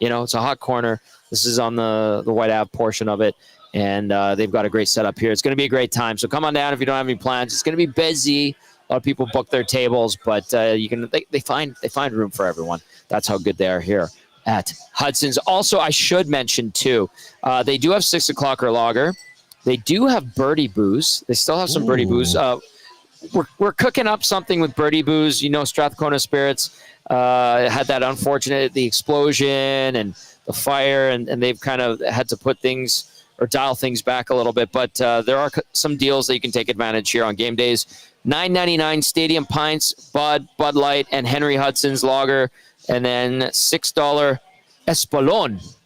It's a hot corner. This is on the Whyte Ave portion of it, and they've got a great setup here. It's going to be a great time. So come on down if you don't have any plans. It's going to be busy. A lot of people book their tables, but they find room for everyone. That's how good they are here at Hudson's. Also, I should mention too, they do have 6 o'clock or lager. They do have Birdie Booze. They still have some Birdie Booze. We're cooking up something with Birdie Booze. Strathcona Spirits. had that unfortunate, the explosion and the fire, and they've kind of had to put things or dial things back a little bit. But there are some deals that you can take advantage here on game days. $9.99 Stadium Pints, Bud Light, and Henry Hudson's Lager, and then $6 Espolón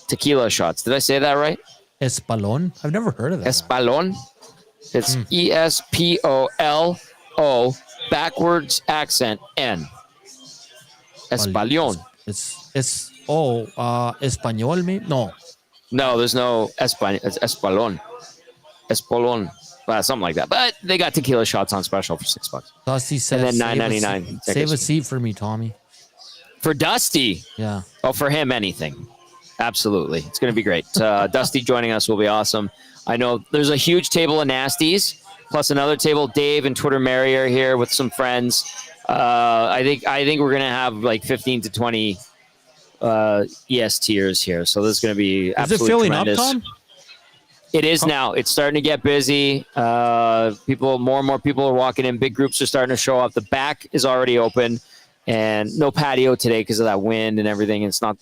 tequila shots. Did I say that right? Espolón? I've never heard of that. Espolón. It's Espolo backwards accent N. Espolón. It's Espanol, maybe? No, there's no Español. It's Espolón. Espolón. Something like that. But they got tequila shots on special for $6. Dusty says, and then $9.99. Save a seat for me, Tommy. For Dusty? Yeah. Oh, for him, anything. Absolutely. It's going to be great. Dusty joining us will be awesome. I know there's a huge table of nasties, plus another table. Dave and Twitter Mary are here with some friends. I think we're going to have like 15 to 20 ES tiers here. So this is going to be absolutely filling tremendous. Up, Tom? It is now. It's starting to get busy. More and more people are walking in. Big groups are starting to show up. The back is already open. And no patio today because of that wind and everything. It's not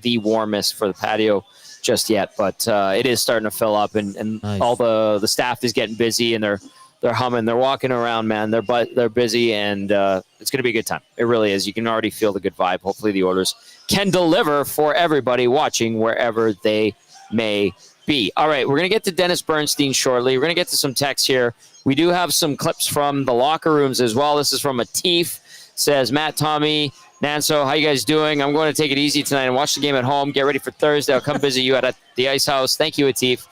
the warmest for the patio just yet, but it is starting to fill up, and nice. All the staff is getting busy, and they're humming, they're walking around, man. They're busy, and it's going to be a good time. It really is. You can already feel the good vibe. Hopefully the Oilers can deliver for everybody watching wherever they may be. All right, we're going to get to Dennis Bernstein shortly. We're going to get to some texts here. We do have some clips from the locker rooms as well. This is from Atif. Says, Matt, Tommy, Nanso, how you guys doing? I'm going to take it easy tonight and watch the game at home. Get ready for Thursday. I'll come visit you at the Ice House. Thank you, Atif.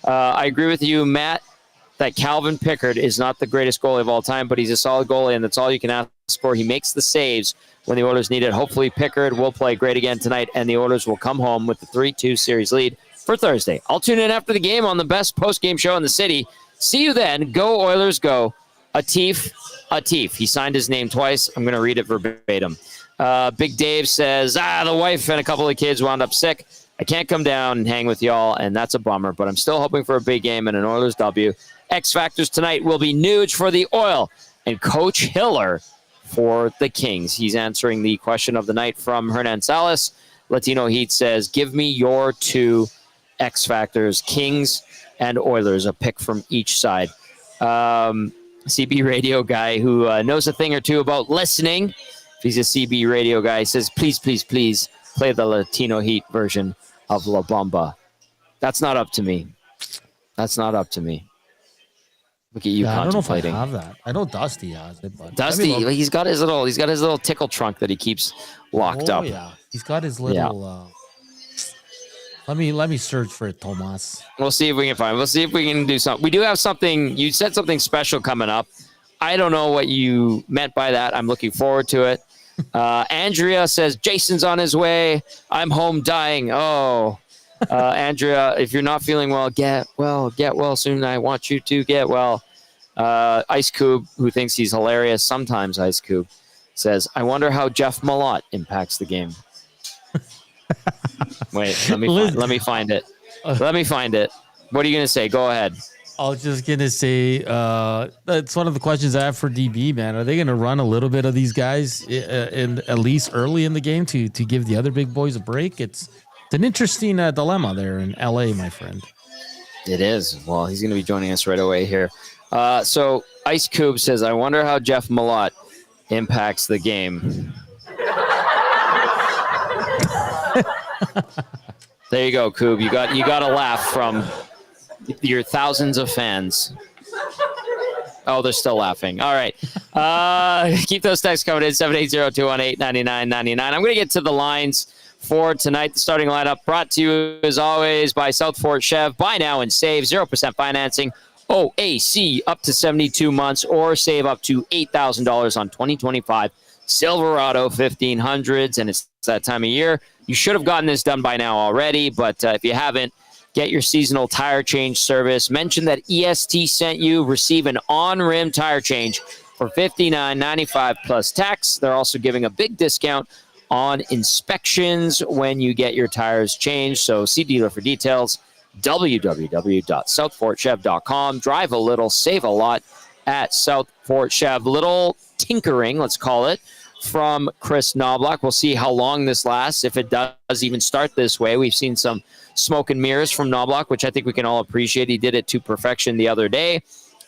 I agree with you, Matt, that Calvin Pickard is not the greatest goalie of all time, but he's a solid goalie, and that's all you can ask for. He makes the saves when the Oilers need it. Hopefully Pickard will play great again tonight, and the Oilers will come home with the 3-2 series lead for Thursday. I'll tune in after the game on the best post-game show in the city. See you then. Go, Oilers, go. Atif. He signed his name twice. I'm going to read it verbatim. Big Dave says, the wife and a couple of kids wound up sick. I can't come down and hang with y'all, and that's a bummer, but I'm still hoping for a big game and an Oilers W. X Factors tonight will be Nuge for the Oil and Coach Hiller for the Kings. He's answering the question of the night from Hernan Salas. Latino Heat says, give me your two X Factors, Kings and Oilers, a pick from each side. CB radio guy who knows a thing or two about listening. If he's a CB radio guy, he says, please play the Latino Heat version of La Bamba. That's not up to me. Look at you contemplating. I don't know if I have that. I know Dusty has it, but Dusty, he's got his little tickle trunk that he keeps locked up. Oh yeah, he's got his little. Let me search for it, Tomas. We'll see if we can find it. We'll see if we can do something. We do have something. You said something special coming up. I don't know what you meant by that. I'm looking forward to it. Andrea says, Jason's on his way. I'm home dying. Oh, Andrea, if you're not feeling well, get well soon. I want you to get well. Ice Cube, who thinks he's hilarious, sometimes Ice Cube, says, I wonder how Jeff Malott impacts the game. Wait, let me find it. Let me find it. What are you going to say? Go ahead. I was just going to say, that's one of the questions I have for DB, man. Are they going to run a little bit of these guys in at least early in the game to give the other big boys a break? It's an interesting dilemma there in LA, my friend. It is. Well, he's going to be joining us right away here. So Ice Cube says, I wonder how Jeff Malott impacts the game. There you go, Coob. You got a laugh from your thousands of fans. Oh, they're still laughing. All right. Keep those texts coming in, 780-218-9999. I'm going to get to the lines for tonight. The starting lineup brought to you, as always, by South Fort Chev. Buy now and save. 0% financing. OAC up to 72 months, or save up to $8,000 on 2025 Silverado 1500s. And it's that time of year. You should have gotten this done by now already, but if you haven't, get your seasonal tire change service. Mention that EST sent you. Receive an on-rim tire change for $59.95 plus tax. They're also giving a big discount on inspections when you get your tires changed. So see dealer for details. www.southfortchev.com. Drive a little, save a lot at South Fort Chev. Little tinkering, let's call it, from Chris Knobloch. We'll see how long this lasts, if it does even start this way. We've seen some smoke and mirrors from Knobloch, which I think we can all appreciate. He did it to perfection the other day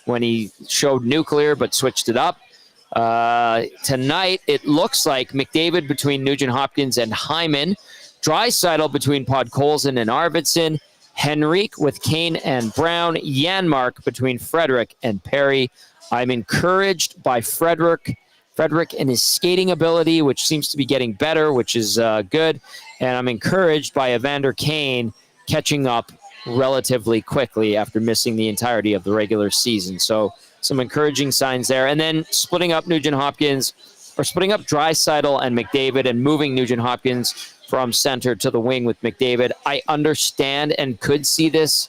when he showed nuclear but switched it up. Tonight, it looks like McDavid between Nugent-Hopkins and Hyman, Draisaitl between Podkolzin and Arvidsson, Henrique with Kane and Brown, Janmark between Frederic and Perry. I'm encouraged by Frederic and his skating ability, which seems to be getting better, which is good. And I'm encouraged by Evander Kane catching up relatively quickly after missing the entirety of the regular season. So some encouraging signs there. And then splitting up Draisaitl and McDavid and moving Nugent-Hopkins from center to the wing with McDavid. I understand and could see this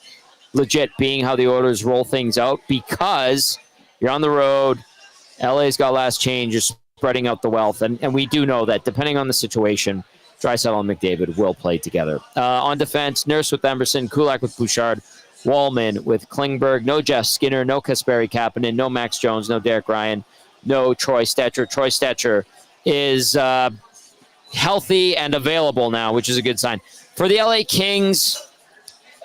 legit being how the Oilers roll things out, because you're on the road. LA's got last change. You're spreading out the wealth. And we do know that depending on the situation, Draisaitl and McDavid will play together. On defense, Nurse with Emerson, Kulak with Bouchard, Wallman with Klingberg. No Jeff Skinner, no Kasperi Kapanen, no Max Jones, no Derek Ryan, no Troy Stetcher. Troy Stetcher is healthy and available now, which is a good sign. For the LA Kings,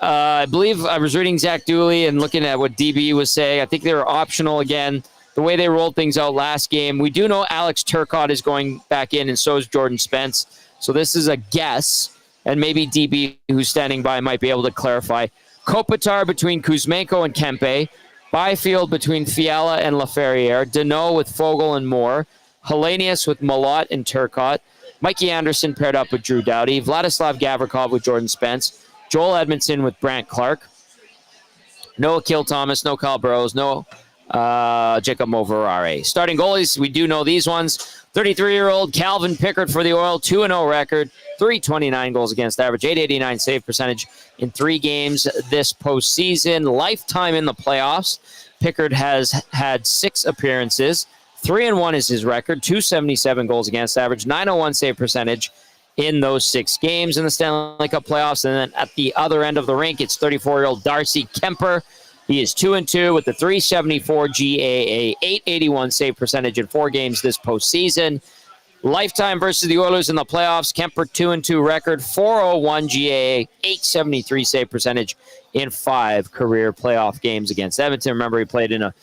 I believe I was reading Zach Dooley and looking at what DB was saying. I think they were optional again, the way they rolled things out last game. We do know Alex Turcotte is going back in, and so is Jordan Spence. So this is a guess, and maybe DB, who's standing by, might be able to clarify. Kopitar between Kuzmenko and Kempe. Byfield between Fiala and Laferriere. Deneau with Fogle and Moore. Hellenius with Malott and Turcotte. Mikey Anderson paired up with Drew Doughty. Vladislav Gavrikov with Jordan Spence. Joel Edmondson with Brant Clark. No Akil Thomas, no Kyle Burrows, no Jacob Moverare. Starting goalies, we do know these ones. 33-year-old Calvin Pickard for the Oil, 2-0 record, .329 goals against average, .889 save percentage in 3 games this postseason. Lifetime in the playoffs. Pickard has had 6 appearances. 3-1 is his record, .277 goals against average, .901 save percentage in those 6 games in the Stanley Cup playoffs. And then at the other end of the rink, it's 34-year-old Darcy Kemper. He is 2-2 with the .374 GAA, .881 save percentage in 4 games this postseason. Lifetime versus the Oilers in the playoffs. Kemper 2-2 record, .401 GAA, .873 save percentage in 5 career playoff games against Edmonton. Remember, he played in a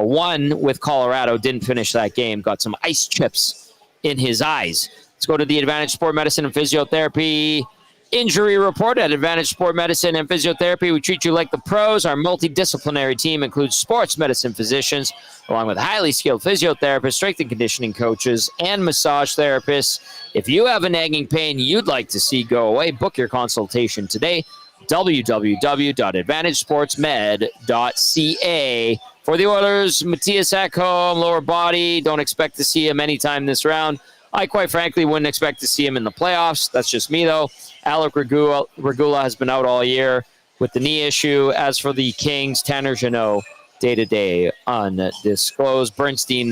1 with Colorado, didn't finish that game, got some ice chips in his eyes. Let's go to the Advantage Sport Medicine and Physiotherapy injury report. At Advantage Sport Medicine and Physiotherapy, we treat you like the pros. Our multidisciplinary team includes sports medicine physicians, along with highly skilled physiotherapists, strength and conditioning coaches, and massage therapists. If you have a nagging pain you'd like to see go away, book your consultation today. www.advantagesportsmed.ca. For the Oilers, Matthias Ekholm, lower body. Don't expect to see him anytime this round. I quite frankly wouldn't expect to see him in the playoffs. That's just me, though. Alec Regula has been out all year with the knee issue. As for the Kings, Tanner Jeannot, day-to-day undisclosed. Bernstein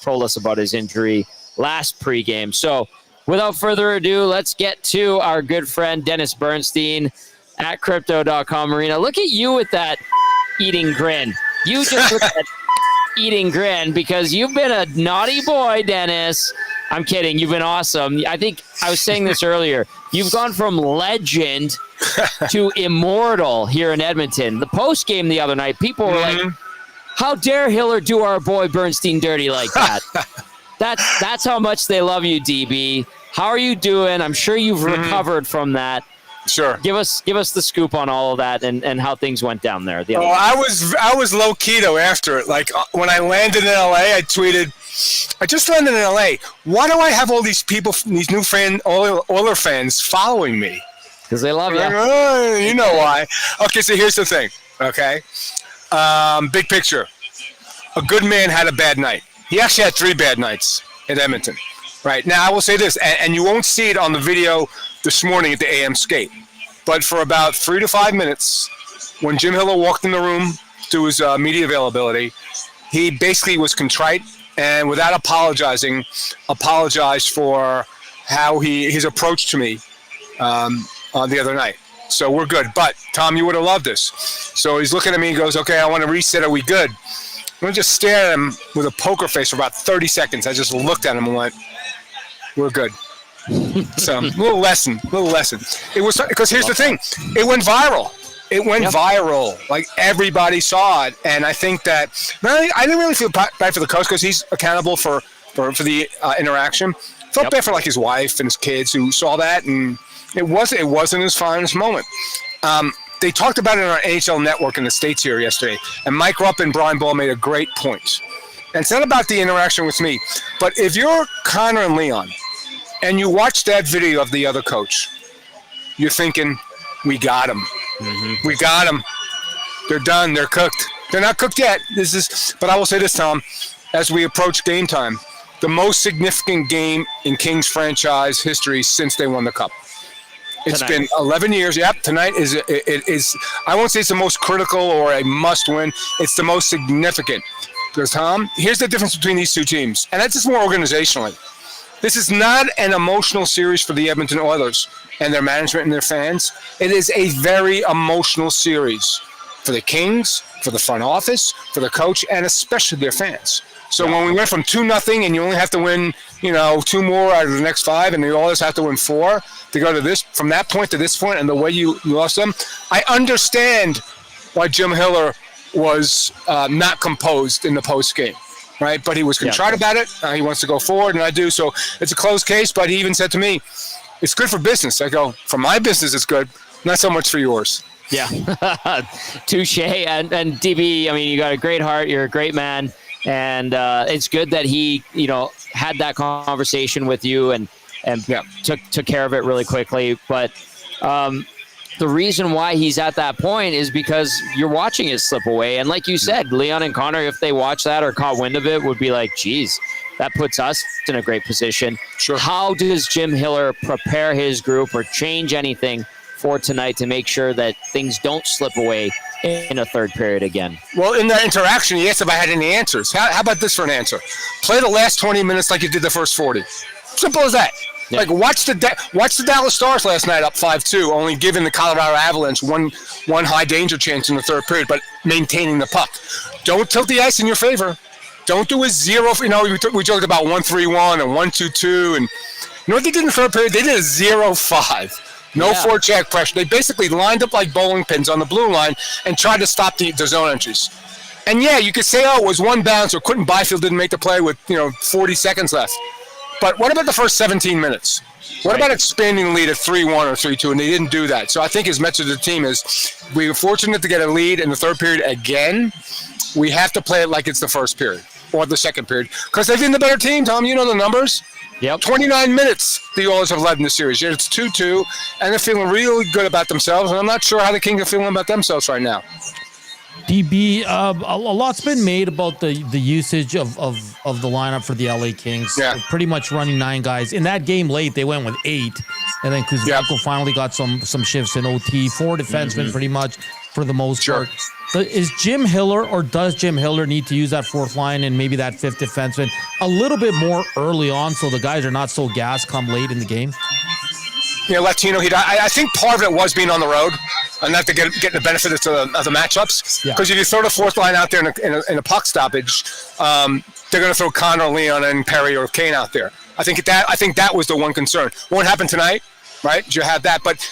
told us about his injury last pregame. So without further ado, let's get to our good friend Dennis Bernstein at Crypto.com Arena. Look at you with that eating grin. You just with that eating grin because you've been a naughty boy, Dennis. I'm kidding. You've been awesome. I think I was saying this earlier. You've gone from legend to immortal here in Edmonton. The post game the other night, people were like, how dare Hiller do our boy Bernstein dirty like that? That's how much they love you, DB. How are you doing? I'm sure you've recovered from that. Sure. Give us the scoop on all of that and how things went down there. I was low key though after it. Like when I landed in LA, I tweeted, I just landed in LA. Why do I have all these people, these new Oiler fans following me? Because they love you. You know why. Okay, so here's the thing. Okay, big picture. A good man had a bad night. He actually had 3 bad nights in Edmonton. Right now, I will say this, and you won't see it on the video this morning at the AM skate, but for about 3 to 5 minutes, when Jim Hiller walked in the room to his media availability, he basically was contrite and without apologizing, apologized for how his approach to me on the other night. So we're good. But, Tom, you would have loved this. So he's looking at me and goes, okay, I want to reset. Are we good? I just stared at him with a poker face for about 30 seconds. I just looked at him and went, we're good. So, little lesson. It was, because here's the thing. It went viral. Viral. Like, everybody saw it. And I think that, I didn't really feel bad for the coach because he's accountable for the interaction. Felt bad for, like, his wife and his kids who saw that, and it wasn't his finest moment. They talked about it on our NHL network in the States here yesterday, and Mike Rupp and Brian Ball made a great point. And it's not about the interaction with me, but if you're Connor and Leon and you watch that video of the other coach, you're thinking, we got him. Mm-hmm. We got them. They're done. They're cooked. They're not cooked yet. But I will say this, Tom, as we approach game time, the most significant game in Kings franchise history since they won the Cup. It's been 11 years. Yep, tonight is. I won't say it's the most critical or a must-win. It's the most significant. Because, Tom, here's the difference between these two teams, and that's just more organizationally. This is not an emotional series for the Edmonton Oilers and their management and their fans. It is a very emotional series for the Kings, for the front office, for the coach, and especially their fans. So when we went from 2-0 and you only have to win, 2 more out of the next 5, and the Oilers have to win 4 to go to this, from that point to this point, and the way you lost them, I understand why Jim Hiller was not composed in the post game. Right, but he was contrite about it. He wants to go forward, and I do. So it's a closed case. But he even said to me, "It's good for business." I go, "For my business, it's good. Not so much for yours." Yeah, touche. And DB, I mean, you got a great heart. You're a great man, and it's good that he, had that conversation with you and took care of it really quickly. But the reason why he's at that point is because you're watching it slip away. And like you said, Leon and Connor, if they watch that or caught wind of it, would be like, geez, that puts us in a great position. Sure. How does Jim Hiller prepare his group or change anything for tonight to make sure that things don't slip away in a third period again? Well, in that interaction, he asked if I had any answers. How about this for an answer? Play the last 20 minutes like you did the first 40. Simple as that. Yeah. Like, watch the Dallas Stars last night up 5-2, only giving the Colorado Avalanche one high danger chance in the third period, but maintaining the puck. Don't tilt the ice in your favor. Don't do a 0. We joked about 1-3-1 and 1-2-2, and you know what they did in the third period? They did a 0-5. No forecheck pressure. They basically lined up like bowling pins on the blue line and tried to stop the zone entries. And you could say, it was one bounce, or Quentin Byfield didn't make the play with 40 seconds left. But what about the first 17 minutes? What about expanding the lead at 3-1 or 3-2? And they didn't do that. So I think his message to the team is, we were fortunate to get a lead in the third period again. We have to play it like it's the first period or the second period. Because they've been the better team, Tom. You know the numbers. Yep. 29 minutes the Oilers have led in the series. It's 2-2, and they're feeling really good about themselves. And I'm not sure how the Kings are feeling about themselves right now. DB, a lot's been made about the usage of the lineup for the LA Kings. Yeah. Pretty much running 9 guys. In that game late, they went with 8, and then Kuzmenko finally got some shifts in OT. 4 defensemen pretty much for the most part. But is Jim Hiller, or does Jim Hiller need to use that 4th line and maybe that 5th defenseman a little bit more early on so the guys are not so gassed come late in the game? Latino heat. I think part of it was being on the road and not to get the benefit of the matchups. Because if you throw the 4th line out there in a puck stoppage, they're going to throw Connor, Leon, and Perry or Kane out there. I think that was the one concern. Won't happen tonight, right? You have that, but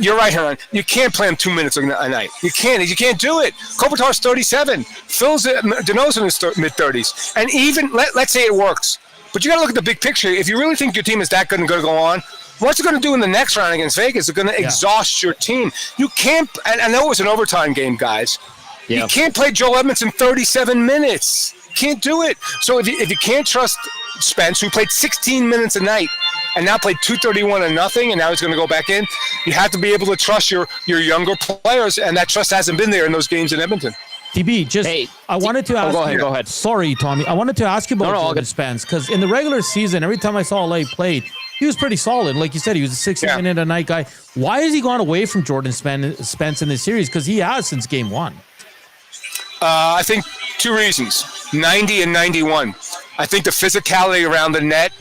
you're right, Hernan. You can't play him 2 minutes a night. You can't do it. Kopitar's 37. Phil's Deneau's in his mid-30s. And even let's say it works, but you got to look at the big picture. If you really think your team is that good and going to go on, what's it going to do in the next round against Vegas? It's going to exhaust your team. You can't, and I know it was an overtime game, guys. Yeah. You can't play Joel Edmondson 37 minutes. Can't do it. So if you can't trust Spence, who played 16 minutes a night and now played 231-0, and now he's going to go back in, you have to be able to trust your younger players, and that trust hasn't been there in those games in Edmonton. DB, I wanted to ask you. Go ahead. Sorry, Tommy. I wanted to ask you about Jordan Spence, because in the regular season, every time I saw LA played, he was pretty solid. Like you said, he was a 60-minute-a-night guy. Why has he gone away from Jordan Spence in this series? Because he has since game 1. I think 2 reasons, 90 and 91. I think the physicality around the net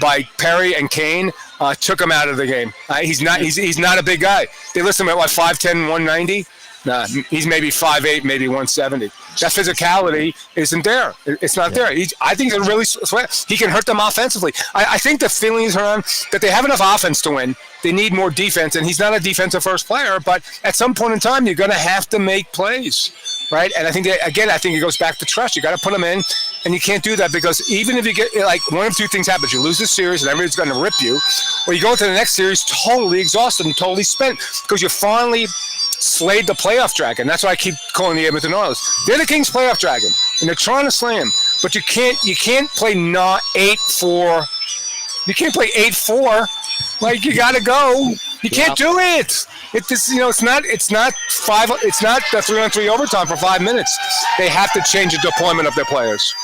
by Perry and Kane took him out of the game. He's not a big guy. They list him at 5'10", 190. Nah, he's maybe 5'8", maybe 170. That physicality isn't there. It's not there. I think they're really sweat. He can hurt them offensively. I think the feeling is around that they have enough offense to win. They need more defense, and he's not a defensive first player, but at some point in time, you're going to have to make plays, right? And I think it goes back to trust. You got to put him in, and you can't do that because even if you get, like, one of two things happens. You lose this series, and everybody's going to rip you, or you go into the next series totally exhausted and totally spent because you finally slayed the playoff dragon. That's why I keep calling the Edmonton Oilers. They're the Kings playoff dragon, and they're trying to slay him, but you can't play not 8-4. You can't play 8-4. Like, you gotta go. You can't do it. It's not the 3-on-3 overtime for 5 minutes. They have to change the deployment of their players.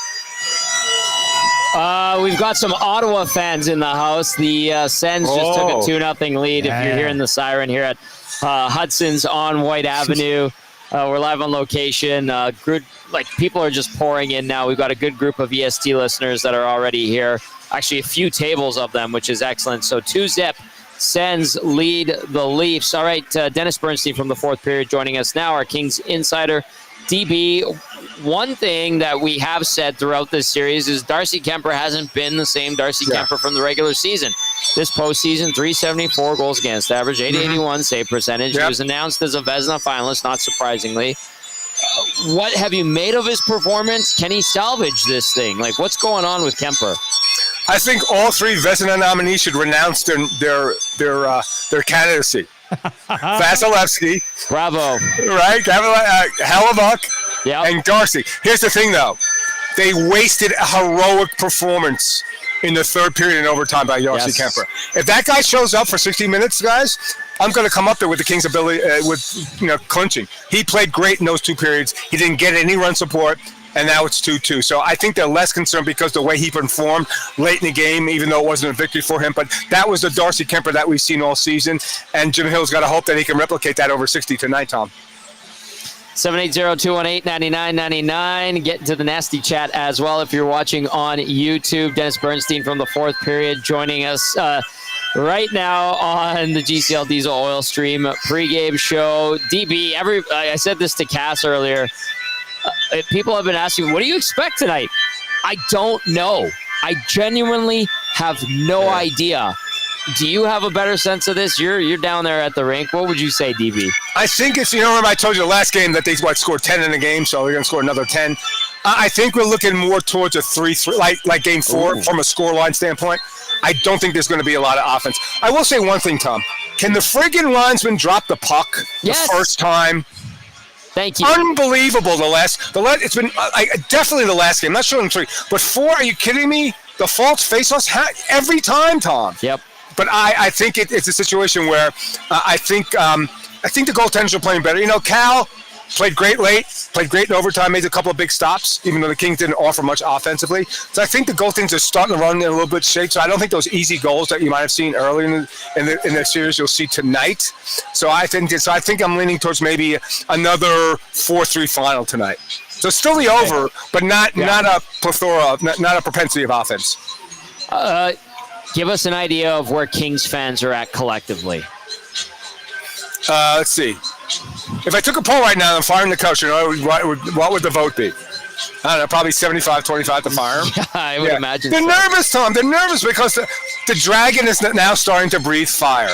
We've got some Ottawa fans in the house. The Sens just took a 2-0 lead. Yeah. If you're hearing the siren here at Hudsons on Whyte Avenue, we're live on location. People are just pouring in now. We've got a good group of EST listeners that are already here. Actually, a few tables of them, which is excellent. So 2-0, Sens lead the Leafs. All right, Dennis Bernstein from the fourth period joining us now, our Kings insider. DB, one thing that we have said throughout this series is Darcy Kemper hasn't been the same Darcy Kemper from the regular season. This postseason, 374 goals against average, 881 save percentage. Yep. He was announced as a Vezina finalist, not surprisingly. What have you made of his performance? Can he salvage this thing? Like, what's going on with Kemper? I think all three Vezina nominees should renounce their candidacy. Vasilevsky, bravo, right? Hellebuck, yep. And Darcy. Here's the thing, though. They wasted a heroic performance in the third period in overtime by Darcy Kemper. If that guy shows up for 60 minutes, guys, I'm going to come up there with the Kings' ability, clinching. He played great in those 2 periods. He didn't get any run support, and now it's 2-2. So I think they're less concerned because the way he performed late in the game, even though it wasn't a victory for him. But that was the Darcy Kemper that we've seen all season, and Jim Hill's got to hope that he can replicate that over 60 tonight, Tom. 780-218-9999. Get into the nasty chat as well if you're watching on YouTube. Dennis Bernstein from the fourth period joining us right now on the GCL Diesel Oil Stream pregame show. DB, I said this to Cass earlier. People have been asking, what do you expect tonight? I don't know. I genuinely have no idea. Do you have a better sense of this? You're down there at the rink. What would you say, DB? I think it's, remember I told you the last game that they scored 10 in a game, so they're going to score another 10. I think we're looking more towards a 3-3, like game 4 from a scoreline standpoint. I don't think there's going to be a lot of offense. I will say one thing, Tom. Can the friggin' linesman drop the puck the first time? Thank you. Unbelievable. It's been definitely the last game. Not sure in 3, but 4. Are you kidding me? The false face-offs every time, Tom. Yep. But I think it's a situation where I think the goaltenders are playing better. Cal played great late, played great in overtime, made a couple of big stops, even though the Kings didn't offer much offensively. So I think the goaltenders are starting to run in a little bit shape. So I don't think those easy goals that you might have seen earlier in the series you'll see tonight. So I think I'm leaning towards maybe another 4-3 final tonight. So still the over, but not a plethora, not a propensity of offense. Give us an idea of where Kings fans are at collectively. Let's see. If I took a poll right now and firing the coach, what would the vote be? I don't know, probably 75-25 to fire him. Yeah, I would imagine They're so. nervous, Tom. They're nervous because the Dragon is now starting to breathe fire,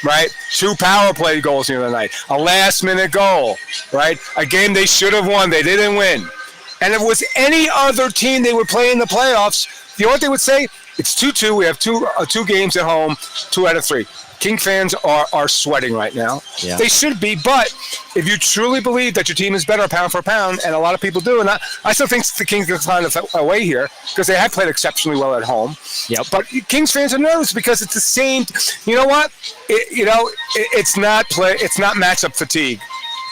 right? 2 power play goals the other night. A last-minute goal, right? A game they should have won. They didn't win. And if it was any other team they would play in the playoffs, you know what they would say? It's 2-2. We have two games at home, 2 out of 3. King fans are sweating right now. Yeah. They should be, but if you truly believe that your team is better pound for pound, and a lot of people do, and I still think the Kings can find a way here because they have played exceptionally well at home. Yep. But Kings fans are nervous because it's the same. You know what? It's not matchup fatigue,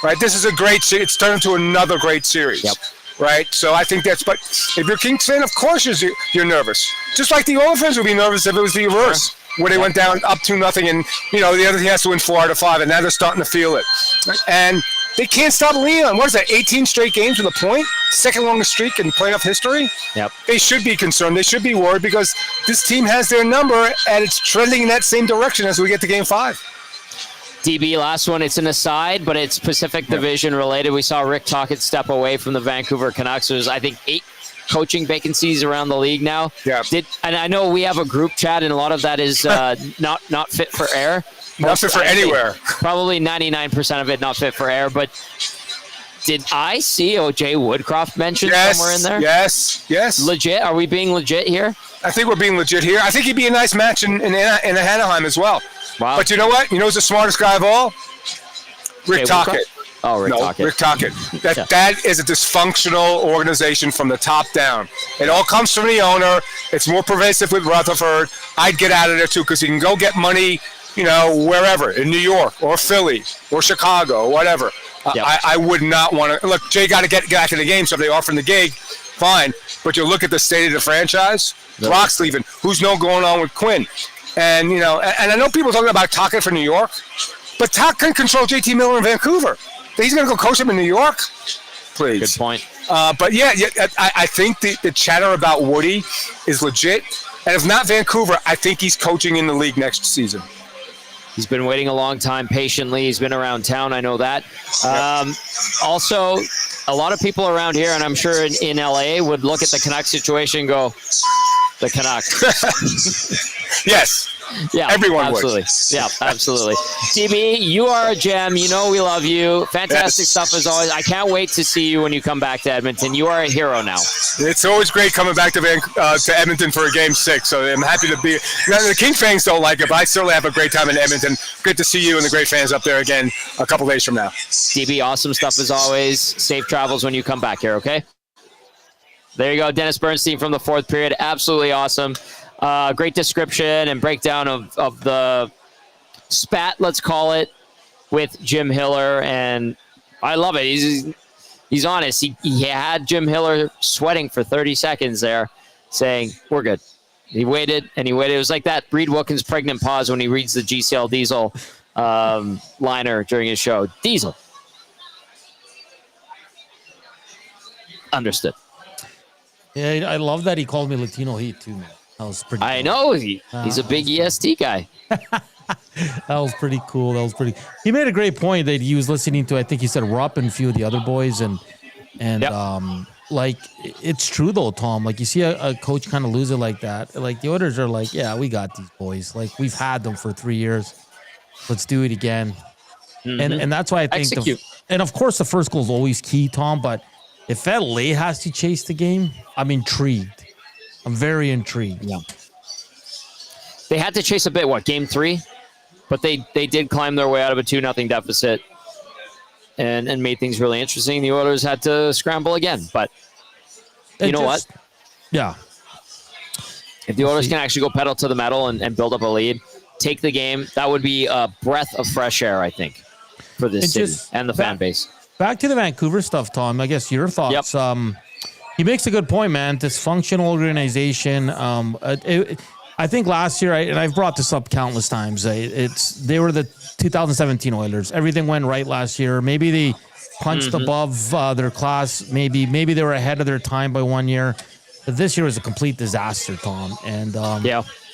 right? This is a great series. It's turned into another great series. Yep. Right, so I think but if you're a Kings fan, of course you're nervous. Just like the Oilers fans would be nervous if it was the reverse, where they went down up 2-0, and the other team has to win 4 out of 5, and now they're starting to feel it. And they can't stop Leon. What is that? 18 straight games with a point, second longest streak in playoff history. Yep. They should be concerned. They should be worried because this team has their number, and it's trending in that same direction as we get to Game 5. DB, last one. It's an aside, but it's Pacific Division related. We saw Rick Tocchet step away from the Vancouver Canucks. There's, I think, 8 coaching vacancies around the league now. Yeah. And I know we have a group chat, and a lot of that is not fit for air. Not fit for anywhere. Probably 99% of it not fit for air. But did I see O.J. Woodcroft mentioned somewhere in there? Yes. Legit? Are we being legit here? I think we're being legit here. I think he'd be a nice match in Anaheim as well. Wow. But you know what? You know who's the smartest guy of all? Rick Tocchet. Oh, Rick Tocchet. Rick Tocchet. That is a dysfunctional organization from the top down. It all comes from the owner. It's more pervasive with Rutherford. I'd get out of there too, because you can go get money, wherever, in New York or Philly or Chicago or whatever. Yep. I would not want to. Look, Jay got to get back in the game, so if they offer him the gig, fine. But you look at the state of the franchise. Yep. Brock's leaving. Who's going on with Quinn? And, and I know people are talking about Tocchet for New York, but Tocchet can control JT Miller in Vancouver. He's going to go coach him in New York? Please. Good point. But I think the chatter about Woody is legit. And if not Vancouver, I think he's coaching in the league next season. He's been waiting a long time patiently. He's been around town. I know that. Also, a lot of people around here, and I'm sure in LA, would look at the Canucks situation and go, the Canucks. Yes. Yeah, everyone absolutely. Would. Yeah, absolutely. DB, you are a gem. You know we love you. Fantastic stuff as always. I can't wait to see you when you come back to Edmonton. You are a hero now. It's always great coming back to Edmonton for a Game 6. So I'm happy to be. The King fans don't like it, but I certainly have a great time in Edmonton. Good to see you and the great fans up there again a couple days from now. DB, awesome stuff as always. Safe travels when you come back here, okay? There you go, Dennis Bernstein from the fourth period. Absolutely awesome. Great description and breakdown of the spat, let's call it, with Jim Hiller. And I love it. He's honest. He had Jim Hiller sweating for 30 seconds there, saying, we're good. He waited and he waited. It was like that Reed Wilkins pregnant pause when he reads the GCL Diesel liner during his show. Diesel. Understood. Yeah, I love that he called me Latino Heat too, man. That was pretty cool. I know. He's a big EST guy. That was pretty cool. He made a great point that he was listening to, I think he said Rupp and a few of the other boys. And yep. Like, it's true though, Tom. Like, you see a coach kind of lose it like that. Like, the Oilers are like, yeah, we got these boys. Like, we've had them for 3 years. Let's do it again. Mm-hmm. And that's why I think and of course the first goal is always key, Tom, but if LA has to chase the game, I'm intrigued. I'm very intrigued. Yeah. They had to chase a bit, Game 3? But they did climb their way out of a 2-0 deficit and made things really interesting. The Oilers had to scramble again. But you know what? Yeah. If the Oilers can actually go pedal to the metal and build up a lead, take the game, that would be a breath of fresh air, I think, for this city and the fan base. Back to the Vancouver stuff, Tom. I guess your thoughts. Yep. He makes a good point, man. Dysfunctional organization. I think last year, and I've brought this up countless times. They were the 2017 Oilers. Everything went right last year. Maybe they punched above their class. Maybe they were ahead of their time by 1 year. But this year was a complete disaster, Tom. And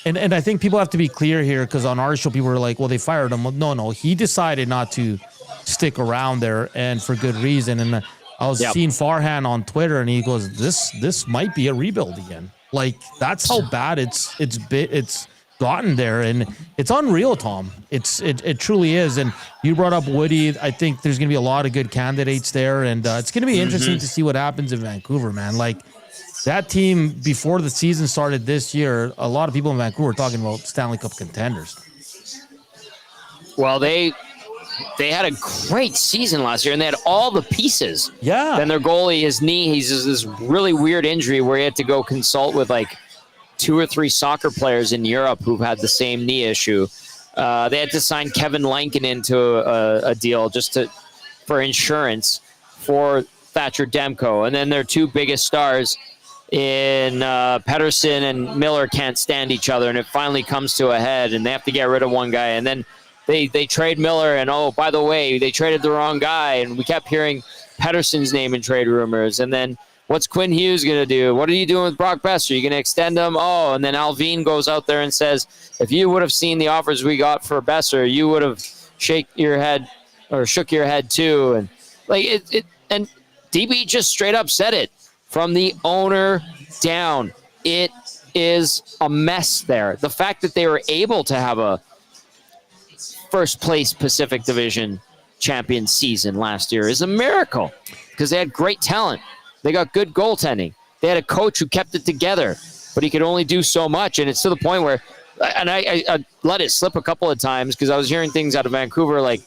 And I think people have to be clear here, because on our show, people were like, well, they fired him. Well, no. He decided not to stick around there, and for good reason. And I was seeing Farhan on Twitter, and he goes, this might be a rebuild again. Like, that's how bad it's gotten there. And it's unreal, Tom. It truly is. And you brought up Woody. I think there's going to be a lot of good candidates there. And it's going to be interesting to see what happens in Vancouver, man. Like, that team, before the season started this year, a lot of people in Vancouver were talking about Stanley Cup contenders. Well, they had a great season last year, and they had all the pieces. Yeah. Then their goalie, his knee, he's this really weird injury where he had to go consult with like 2 or 3 soccer players in Europe who've had the same knee issue. They had to sign Kevin Lankin into a deal just for insurance for Thatcher Demko. And then their 2 biggest stars in Pettersson and Miller can't stand each other, and it finally comes to a head, and they have to get rid of one guy. And then they trade Miller, and oh, by the way, they traded the wrong guy, and we kept hearing Pettersson's name in trade rumors. And then what's Quinn Hughes going to do? What are you doing with Brock Besser? Are you going to extend him? Oh, and then Alvin goes out there and says, if you would have seen the offers we got for Besser, you would have shake your head or shook your head too. And like and DB just straight up said it from the owner down. It is a mess there. The fact that they were able to have a first place Pacific Division champion season last year is a miracle because they had great talent. They got good goaltending. They had a coach who kept it together, but he could only do so much. And it's to the point where, and I let it slip a couple of times because I was hearing things out of Vancouver like,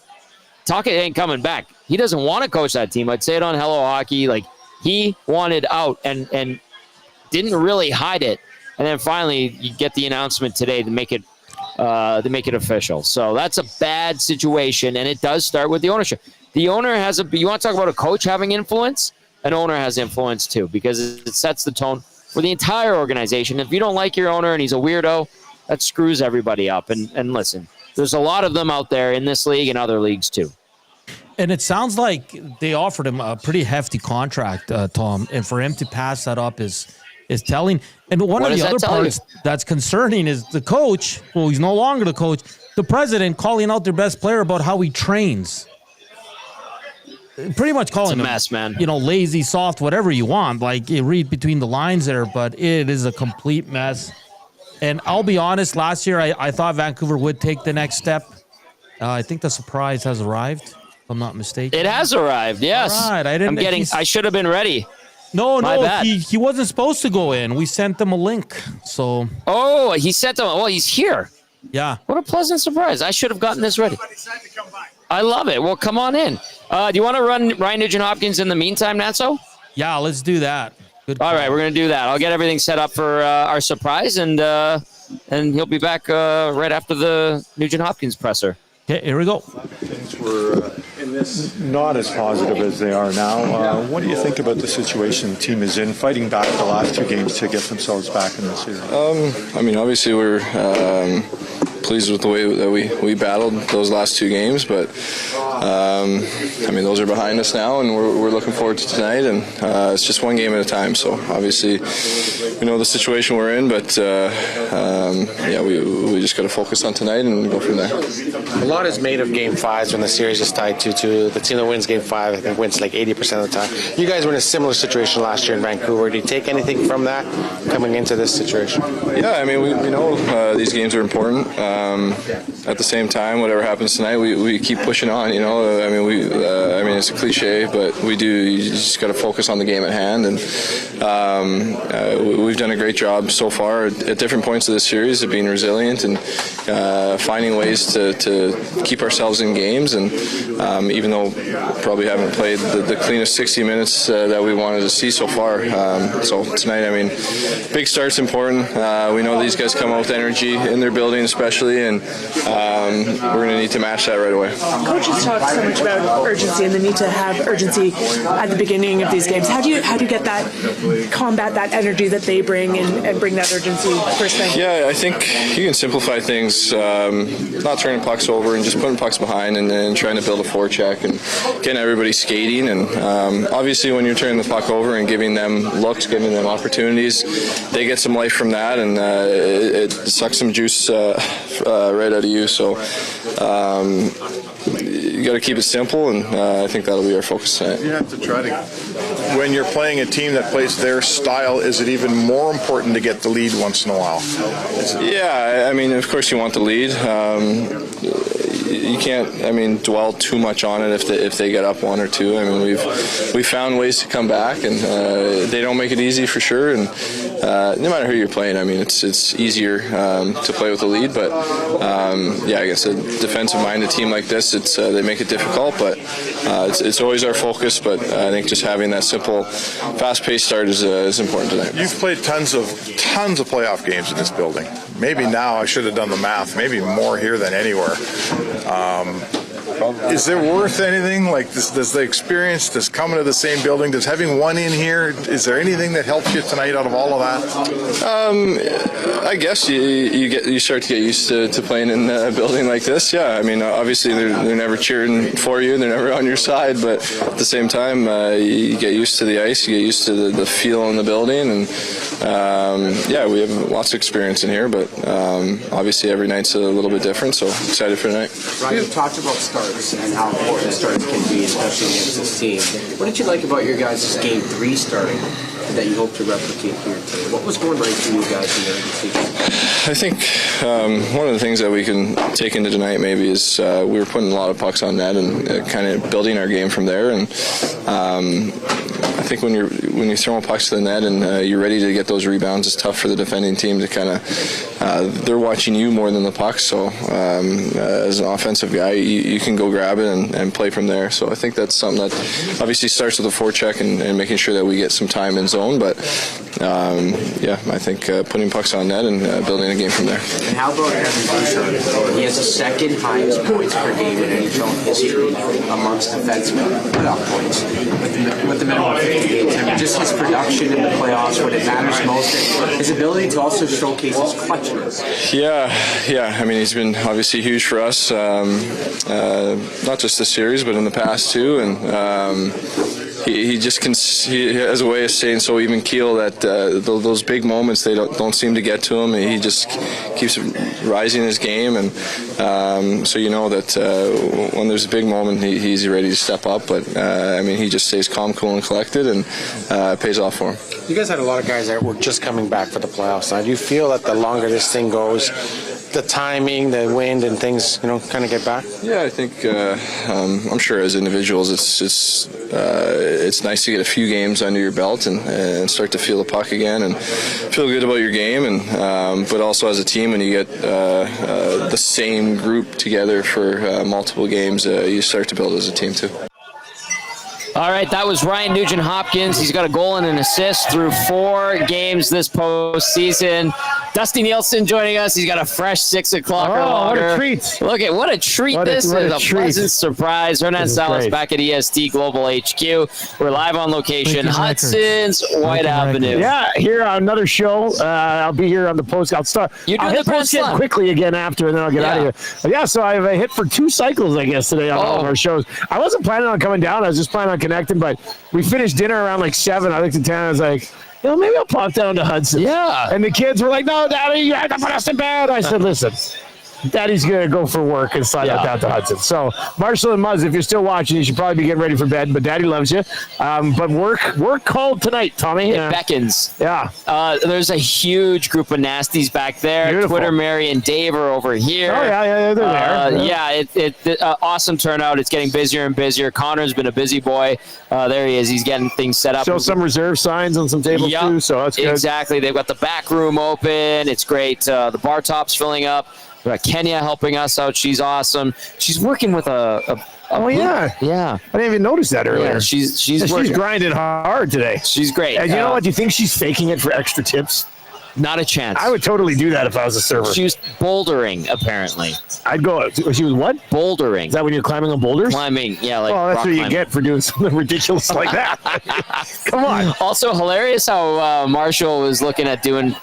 Tocchet ain't coming back. He doesn't want to coach that team. I'd say it on Hello Hockey. Like, he wanted out and didn't really hide it. And then finally, you get the announcement today to make it official. So that's a bad situation, and it does start with the ownership. The owner has you want to talk about a coach having influence? An owner has influence too, because it sets the tone for the entire organization. If you don't like your owner and he's a weirdo, that screws everybody up. And listen, there's a lot of them out there in this league and other leagues too. And it sounds like they offered him a pretty hefty contract, Tom, and for him to pass that up is telling. And one of the other parts that's concerning is the coach. Well, he's no longer the coach. The president calling out their best player about how he trains. Pretty much calling him, mess, man. Lazy, soft, whatever you want. Like, you read between the lines there, but it is a complete mess. And I'll be honest, last year I thought Vancouver would take the next step. I think the surprise has arrived, if I'm not mistaken. It has arrived, yes. All right, I should have been ready. No, he wasn't supposed to go in. We sent him a link. So. Oh, he sent him. Well, he's here. Yeah. What a pleasant surprise. I should have gotten this ready. I love it. Well, come on in. Do you want to run Ryan Nugent-Hopkins in the meantime, Natso? Yeah, let's do that. Good. All right, we're going to do that. I'll get everything set up for our surprise, and he'll be back right after the Nugent-Hopkins presser. Okay, here we go. Things were in this not as positive as they are now. What do you think about the situation the team is in, fighting back the last two games to get themselves back in the series? Obviously we're pleased with the way that we battled those last two games, but those are behind us now, and we're looking forward to tonight, and it's just one game at a time. So obviously we know the situation we're in, but we just got to focus on tonight and go from there. A lot is made of Game 5s when the series is tied 2-2. The team that wins Game 5, I think, wins like 80% of the time. You guys were in a similar situation last year in Vancouver. Do you take anything from that coming into this situation? Yeah, we know these games are important. At the same time, whatever happens tonight, we keep pushing on. It's a cliche, but we do. You just got to focus on the game at hand, and we've done a great job so far at different points of this series of being resilient and finding ways to keep ourselves in games. And even though probably haven't played the cleanest 60 minutes that we wanted to see so far, so tonight, big start's important. We know these guys come out with energy in their building, especially, and we're going to need to match that right away. Coaches talk so much about urgency and the need to have urgency at the beginning of these games. How do you get that, combat that energy that they bring and bring that urgency first thing? Yeah, I think you can simplify things, not turning pucks over and just putting pucks behind and then trying to build a forecheck and getting everybody skating. And obviously when you're turning the puck over and giving them looks, giving them opportunities, they get some life from that, and it sucks some juice right out of you. So you got to keep it simple, and I think that'll be our focus tonight. You have to try to, when you're playing a team that plays their style, is it even more important to get the lead once in a while? Yeah, of course you want the lead. You can't, dwell too much on it if they get up 1 or 2. We've found ways to come back, and they don't make it easy for sure. And no matter who you're playing, it's easier to play with the lead. But I guess a defensive-minded team like this, they make it difficult. But it's always our focus. But I think just having that simple, fast-paced start is important tonight. You've played tons of playoff games in this building. Maybe now I should have done the math. Maybe more here than anywhere. Is it worth anything? Like, does the experience, does coming to the same building, does having one in here, is there anything that helps you tonight out of all of that? I guess you start to get used to playing in a building like this. Yeah, I mean, obviously they're never cheering for you, they're never on your side, but at the same time, you get used to the ice, you get used to the feel in the building, and yeah, we have lots of experience in here, but obviously every night's a little bit different, so excited for tonight. Ryan, you talked about starts and how important starts can be, especially against this team. What did you like about your guys' Game 3 starting that you hope to replicate here today? What was going right for you guys in the early season? I think one of the things that we can take into tonight maybe is we were putting a lot of pucks on net and kind of building our game from there. And I think when you're throwing pucks to the net and you're ready to get those rebounds, it's tough for the defending team to kind of they're watching you more than the puck. So as an offensive guy, you can go grab it and play from there. So I think that's something that obviously starts with a forecheck and making sure that we get some time in zone. But yeah, I think putting pucks on net and building a game from there. And how about Hernan Salas? He has the second highest points per game in NHL history amongst defensemen, playoff points, with the minimum 50 games. I mean, just his production in the playoffs, when it matters most, and his ability to also showcase his clutchness. Yeah. I mean, he's been obviously huge for us, not just this series, but in the past too, and he has a way of staying so even keel that those big moments, they don't seem to get to him. He just keeps rising his game, and so you know that when there's a big moment, he's ready to step up. But I mean, he just stays calm, cool, and collected, and pays off for him. You guys had a lot of guys that were just coming back for the playoffs. Now, do you feel that the longer this thing goes, the timing, the wind, and things, kind of get back? Yeah, I think I'm sure as individuals, it's nice to get a few games under your belt and start to feel the puck again and feel good about your game, and but also as a team, when you get the same group together for multiple games, you start to build as a team too. All right, that was Ryan Nugent-Hopkins. He's got a goal and an assist through 4 games this postseason. Dusty Nielsen joining us. He's got a fresh 6 o'clock. Oh, what a treat. Look at what a treat this is. A pleasant surprise. Hernan Salas back at EST Global HQ. We're live on location. Hudsons, Whyte Avenue. Yeah, here on another show. I'll be here on the post. I'll hit the post quickly again after, and then I'll get out of here. But yeah, so I've hit for 2 cycles, I guess, today on all of our shows. I wasn't planning on coming down. I was just planning on connecting, but we finished dinner around like 7. I looked at 10. I was like, maybe I'll pop down to Hudson. Yeah. And the kids were like, no, Daddy, you have to put us in bed. I said, listen, Daddy's going to go for work and slide out down to Hudson. So, Marshall and Muzz, if you're still watching, you should probably be getting ready for bed, but Daddy loves you. But work called tonight, Tommy. It beckons. Yeah. There's a huge group of nasties back there. Beautiful. Twitter, Mary, and Dave are over here. Oh, yeah, they're there. Yeah, awesome turnout. It's getting busier and busier. Connor's been a busy boy. There he is. He's getting things set up. Show some reserve signs on some tables, too, so that's good. Exactly. They've got the back room open. It's great. The bar top's filling up. We got Kenya helping us out. She's awesome. She's working with a yeah. I didn't even notice that earlier. Yeah, she's grinding hard today. She's great. And you know what? Do you think she's faking it for extra tips? Not a chance. I would totally do that if I was a server. She was bouldering, apparently. I'd go. She was what? Bouldering. Is that when you're climbing on boulders? Climbing, yeah. Like well, that's what climbing. you get for doing something ridiculous like that. Come on. Also hilarious how Marshall was looking at doing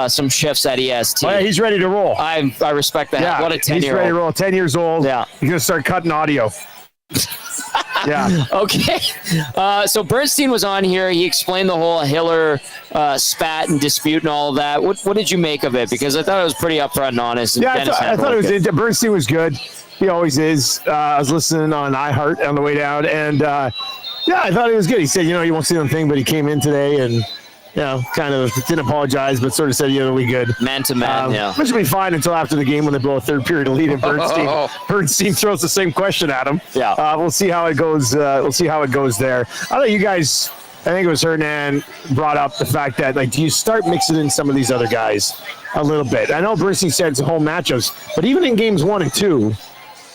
some shifts at EST. Oh, yeah, he's ready to roll. I respect that. Yeah, what a 10-year-old. He's ready to roll. 10 years old. Yeah. He's going to start cutting audio. Yeah. Okay. So Bernstein was on here. He explained the whole Hiller spat and dispute and all of that. What did you make of it? Because I thought it was pretty upfront and honest. And yeah, I thought it was. Bernstein was good. He always is. I was listening on iHeart on the way down, and yeah, I thought it was good. He said, he won't see anything, but he came in today and kind of didn't apologize, but sort of said, it'll be good. Man to man, Which will be fine until after the game when they blow a third period lead and Bernstein throws the same question at him. Yeah. We'll see how it goes. We'll see how it goes there. I know you guys, I think it was Hernan brought up the fact that, do you start mixing in some of these other guys a little bit? I know Bernstein said it's whole matchups, but even in games 1 and 2,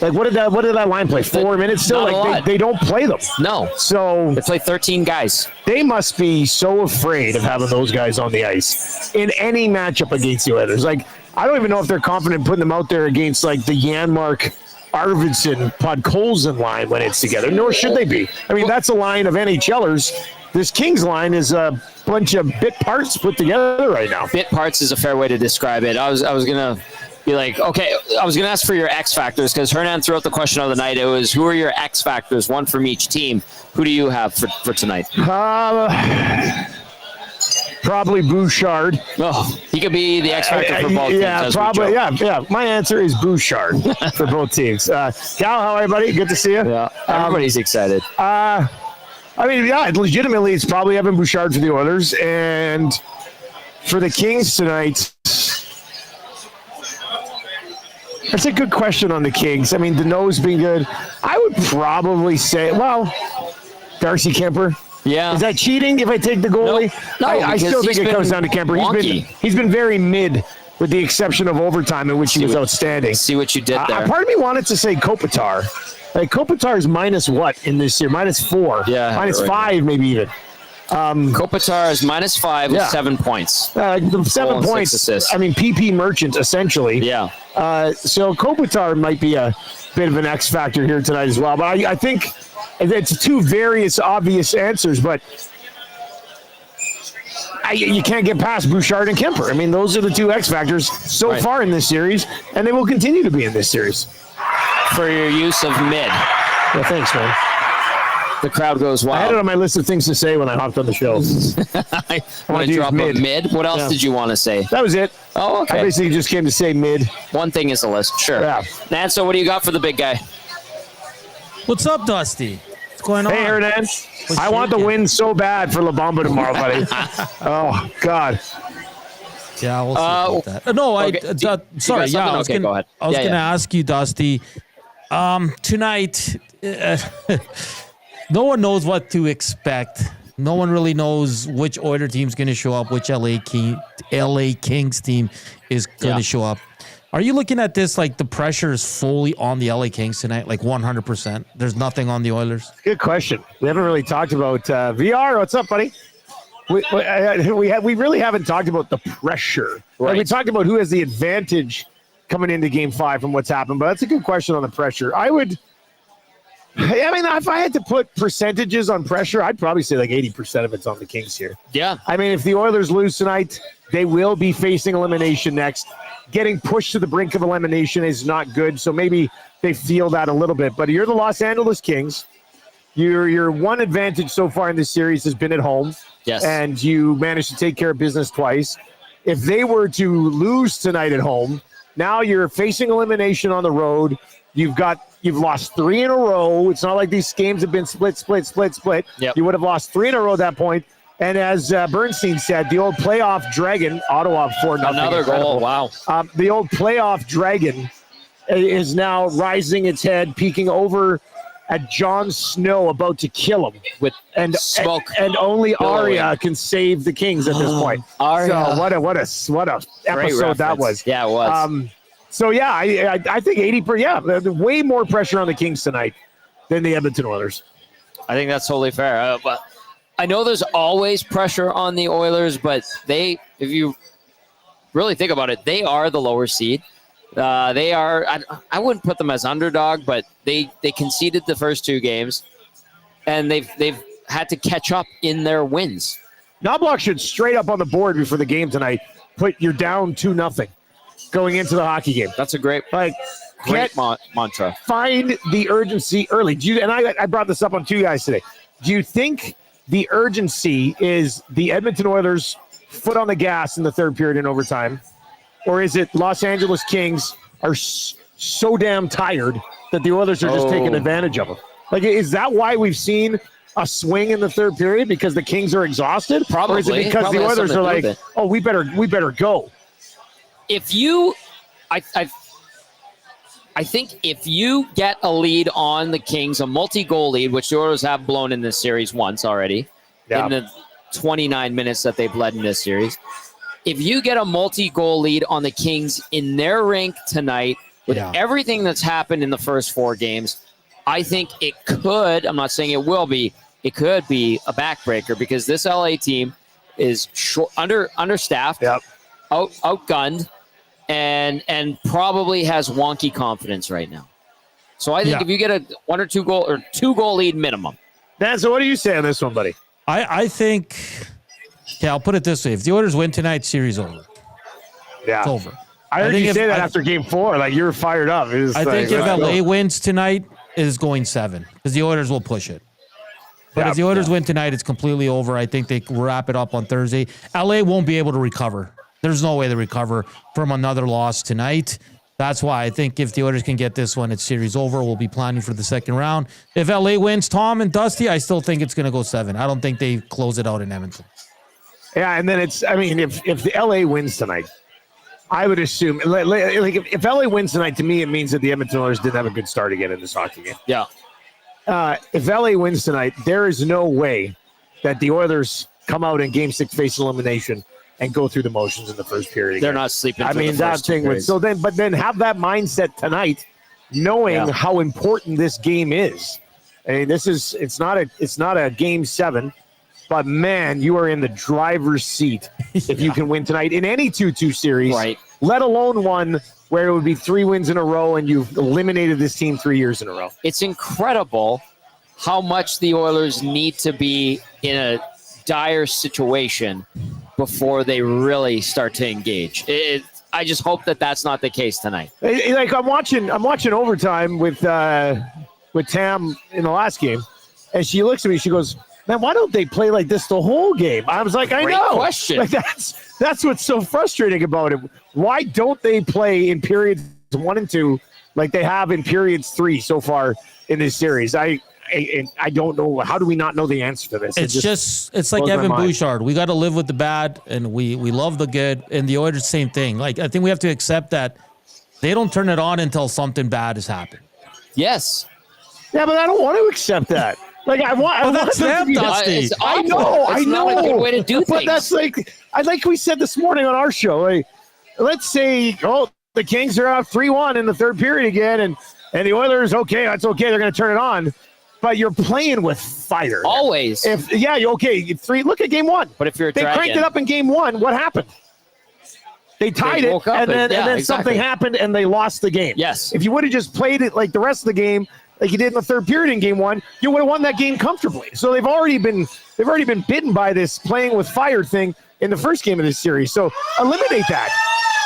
what did that line play? 4 minutes still? They don't play them. No. So they play 13 guys. They must be so afraid of having those guys on the ice in any matchup against the Oilers. I don't even know if they're confident putting them out there against the Janmark Arvidsson, Podkolzin line when it's together, nor should they be. I mean, that's a line of NHLers. This Kings line is a bunch of bit parts put together right now. Bit parts is a fair way to describe it. I was going to be like, okay, I was going to ask for your X factors because Hernan threw out the question of the night. It was, who are your X factors, one from each team? Who do you have for tonight? Probably Bouchard. Oh, he could be the X factor for both teams. Yeah, probably. Yeah. My answer is Bouchard for both teams. Cal, how are you, buddy? Good to see you. Yeah, everybody's excited. Legitimately, it's probably Evan Bouchard for the Oilers, and for the Kings tonight. That's a good question on the Kings. I mean, Deneau's been good. I would probably say, Darcy Kemper. Yeah. Is that cheating if I take the goalie? No, I still think it comes down to Kemper. He's been very mid, with the exception of overtime, in which he was outstanding. See what you did there. Part of me wanted to say Kopitar. Like, Kopitar is minus what in this year? -4. Yeah. -5, maybe even. Kopitar is -5 with 7 points. 7 points. Assists. I mean, PP Merchant, essentially. Yeah. So Kopitar might be a bit of an X factor here tonight as well. But I think it's two various obvious answers, but you can't get past Bouchard and Kemper. I mean, those are the two X factors so far in this series, and they will continue to be in this series. For your use of mid. Yeah, thanks, man. The crowd goes wild. I had it on my list of things to say when I hopped on the show. I want to drop a mid. What else did you want to say? That was it. Oh, okay. I basically just came to say mid. One thing is a list. Sure. Yeah. Nanso, what do you got for the big guy? What's up, Dusty? What's going on? Hey, Hernan. I want the win so bad for La Bamba tomorrow, buddy. Oh, God. Yeah, we'll see about that. No, sorry. Yeah, I was going to ask you, Dusty. Tonight, no one knows what to expect. No one really knows which Oiler team's going to show up, which LA Kings team is going to show up. Are you looking at this like the pressure is fully on the LA Kings tonight, like 100%? There's nothing on the Oilers? Good question. We haven't really talked about VR. What's up, buddy? We really haven't talked about the pressure. Right. Like, we talked about who has the advantage coming into Game 5 from what's happened, but that's a good question on the pressure. if I had to put percentages on pressure, I'd probably say like 80% of it's on the Kings here. Yeah. I mean, if the Oilers lose tonight, they will be facing elimination next. Getting pushed to the brink of elimination is not good, so maybe they feel that a little bit. But you're the Los Angeles Kings. Your one advantage so far in this series has been at home. Yes. And you managed to take care of business twice. If they were to lose tonight at home, now you're facing elimination on the road. You've lost 3 in a row. It's not like these games have been split. Yep. You would have lost 3 in a row at that point. And as Bernstein said, the old playoff dragon, Ottawa 4-0. Another goal. Wow. The old playoff dragon is now rising its head, peeking over at Jon Snow, about to kill him with smoke. And only Arya can save the Kings at this point. Arya. So what a episode that was. Yeah, it was. So yeah, I think 80%. Yeah, way more pressure on the Kings tonight than the Edmonton Oilers. I think that's totally fair. But I know there's always pressure on the Oilers, but if you really think about it, they are the lower seed. They are. I wouldn't put them as underdog, but they conceded the first 2 games, and they've had to catch up in their wins. Knobloch should straight up on the board before the game tonight put you're down 2-0 going into the hockey game. That's a great mantra. Find the urgency early. I brought this up on 2 guys today. Do you think the urgency is the Edmonton Oilers' foot on the gas in the third period in overtime? Or is it Los Angeles Kings are so damn tired that the Oilers are just taking advantage of them? Like, is that why we've seen a swing in the third period? Because the Kings are exhausted? Probably. Or is it because the Oilers are like, oh, we better go? I think if you get a lead on the Kings, a multi-goal lead, which the Oilers have blown in this series once already, in the 29 minutes that they've led in this series. If you get a multi-goal lead on the Kings in their rink tonight, with everything that's happened in the first 4 games, I think it could, I'm not saying it will be, it could be a backbreaker because this LA team is understaffed, outgunned, and probably has wonky confidence right now. So I think if you get a 1 or 2 goal or 2 goal lead minimum. Dan, so what do you say on this one, buddy? I think, I'll put it this way. If the Oilers win tonight, series over. Yeah. It's over. I heard you say that after game 4. Like, you're fired up. I think if LA wins tonight, it is going 7 because the Oilers will push it. But if the Oilers win tonight, it's completely over. I think they wrap it up on Thursday. LA won't be able to recover. There's no way to recover from another loss tonight. That's why I think if the Oilers can get this one, it's series over. We'll be planning for the second round. If LA wins, Tom and Dusty, I still think it's going to go 7. I don't think they close it out in Edmonton. Yeah, and then if the LA wins tonight, I would assume, like if LA wins tonight, to me, it means that the Edmonton Oilers didn't have a good start again in this hockey game. Yeah. If LA wins tonight, there is no way that the Oilers come out in Game 6 face elimination and go through the motions in the first period again. They're not sleeping. I mean, that thing would. So then have that mindset tonight, knowing how important this game is. I mean, it's not a Game 7, but man, you are in the driver's seat if you can win tonight in any 2-2 series, right? Let alone one where it would be 3 wins in a row and you've eliminated this team 3 years in a row. It's incredible how much the Oilers need to be in a dire situation before they really start to engage. I just hope that that's not the case tonight. Like I'm watching overtime with Tam in the last game, and she looks at me. She goes, "Man, why don't they play like this the whole game?" I was like, "I Great know." question. Like that's what's so frustrating about it. Why don't they play in periods 1 and 2 like they have in periods 3 so far in this series? I don't know. How do we not know the answer to this? It's like Evan Bouchard. We got to live with the bad, and we love the good. And the Oilers, same thing. Like, I think we have to accept that they don't turn it on until something bad has happened. Yes. Yeah, but I don't want to accept that. Like I want them to Dusty. I know. It's not a good way to do but things. that's like we said this morning on our show. Like, let's say, the Kings are up 3-1 in the third period again, and the Oilers, that's okay. They're going to turn it on. But you're playing with fire. Always. Look at game 1. But if you're they cranked it up in game 1, what happened? They tied it, and then something happened, and they lost the game. Yes. If you would have just played it like the rest of the game, like you did in the third period in game 1, you would have won that game comfortably. So they've already been bitten by this playing with fire thing in the first game of this series. So eliminate that.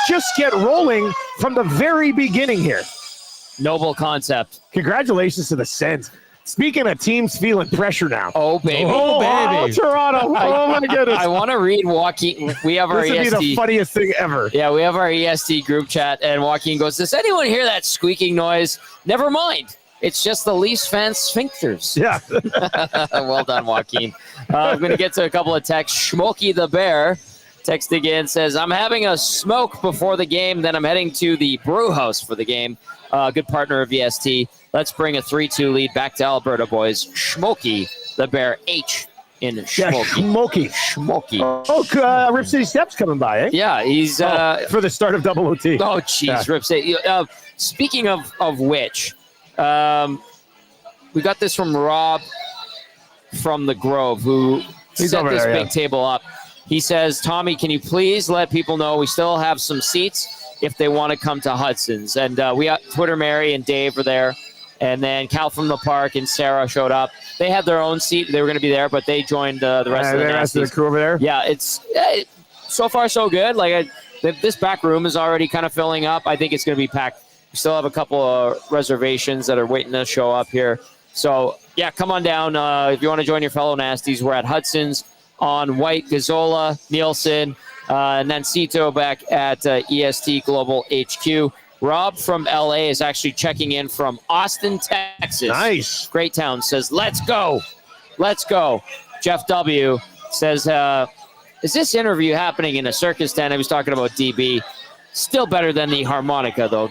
Just get rolling from the very beginning here. Noble concept. Congratulations to the Sens. Speaking of teams feeling pressure now. Oh, baby. Oh, baby. Toronto. Oh, my goodness. I want to read Joaquin. We have our EST. This would be the funniest thing ever. Yeah, we have our EST group chat, and Joaquin goes, "Does anyone hear that squeaking noise? Never mind. It's just the Leafs fans' sphincters." Yeah. Well done, Joaquin. I'm going to get to a couple of texts. Smokey the Bear texting in says, "I'm having a smoke before the game, then I'm heading to the brew house for the game." Good partner of EST. Let's bring a 3-2 lead back to Alberta, boys. Smokey the Bear, H in Smokey. Smokey. Rip City Steps coming by, eh? Yeah, he's for the start of Double OT. Oh, jeez, Rip City. Speaking of which, we got this from Rob from the Grove, who set this big table up. He says, "Tommy, can you please let people know we still have some seats if they want to come to Hudson's?" And we got Twitter Mary and Dave were there. And then Cal from the Park and Sarah showed up. They had their own seat. They were going to be there, but they joined the rest of the crew over there. Yeah, it's so far so good. Like this back room is already kind of filling up. I think it's going to be packed. We still have a couple of reservations that are waiting to show up here. So, yeah, come on down. If you want to join your fellow Nasties, we're at Hudson's on Whyte, Gazzola, Nielsen, and then Cito back at EST Global HQ. Rob from LA is actually checking in from Austin, Texas. Nice. Great town. Says, let's go. Let's go. Jeff W. says, is this interview happening in a circus tent? I was talking about DB. Still better than the harmonica, though.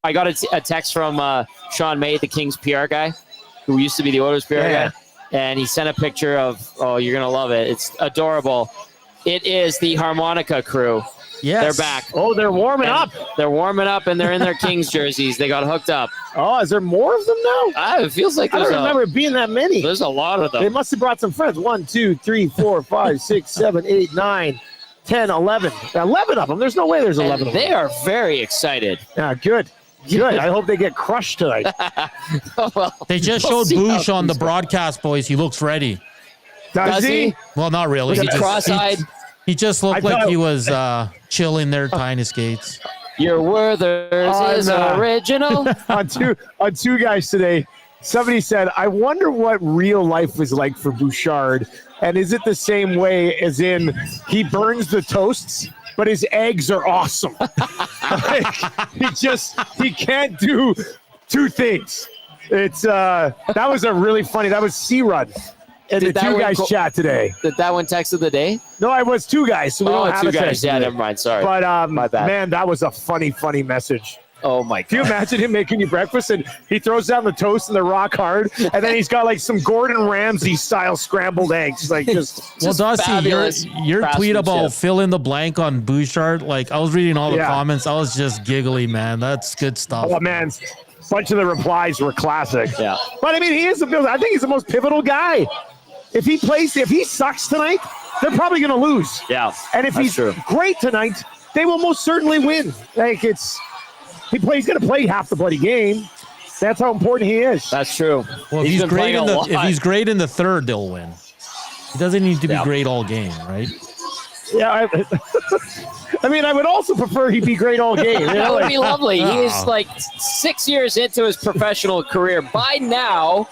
I got a text from Sean May, the Kings PR guy, who used to be the Oilers PR guy. And he sent a picture of, you're going to love it. It's adorable. It is the harmonica crew. Yes. They're back. Oh, they're warming up. They're warming up, and they're in their Kings jerseys. They got hooked up. Oh, is there more of them now? It feels like I don't remember it being that many. There's a lot of them. They must have brought some friends. 1, 2, 3, 4, 5, 6, 7, 8, 9, 10, 11. 11 of them. There's no way there's 11 of them. They are very excited. Yeah, good. Good. I hope they get crushed tonight. Well, They just we'll showed see how Boosh on the things broadcast, boys. He looks ready. Does he? Well, not really. Was he cross-eyed? He just looked I like thought- he was chilling there, tying his skates. Your Werther's is original. on two guys today, somebody said, I wonder what real life was like for Bouchard. And is it the same way as in he burns the toasts, but his eggs are awesome? Like, he can't do two things. It's that was a really funny, that was C-Run. And the two guys chat today. Did that one text of the day? No, I was two guys. So we don't have two a guys. text Yeah, today. never mind. Sorry. But my bad. man, that was a funny message. Oh my God. Can you imagine him making you breakfast and he throws down the toast and they're rock hard, and then he's got like some Gordon Ramsay style scrambled eggs, like just. Well, Dusty, your tweet about chef. fill in the blank on Bouchard, like I was reading all the Yeah. comments, I was just giggly, man. That's good stuff. Oh man, a bunch of the replies were classic. Yeah. But I mean, I think he's the most pivotal guy. If he sucks tonight, they're probably going to lose. Yeah. And if he's great tonight, they will most certainly win. Like he's going to play half the bloody game. That's how important he is. That's true. Well, if he's great in the third, they'll win. He doesn't need to be great all game, right? Yeah, I mean, I would also prefer he be great all game. That would be lovely. He is like 6 years into his professional career. By now,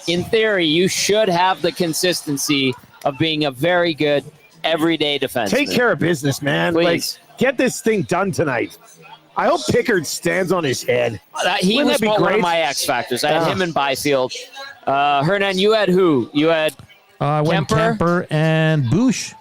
in theory, you should have the consistency of being a very good everyday defenseman. Take care of business, man. Please. Like, get this thing done tonight. I hope Pickard stands on his head. He Wouldn't was that be one great? of my X factors. I had him in Byfield. Hernan, you had who? You had I went Kemper and Boosh.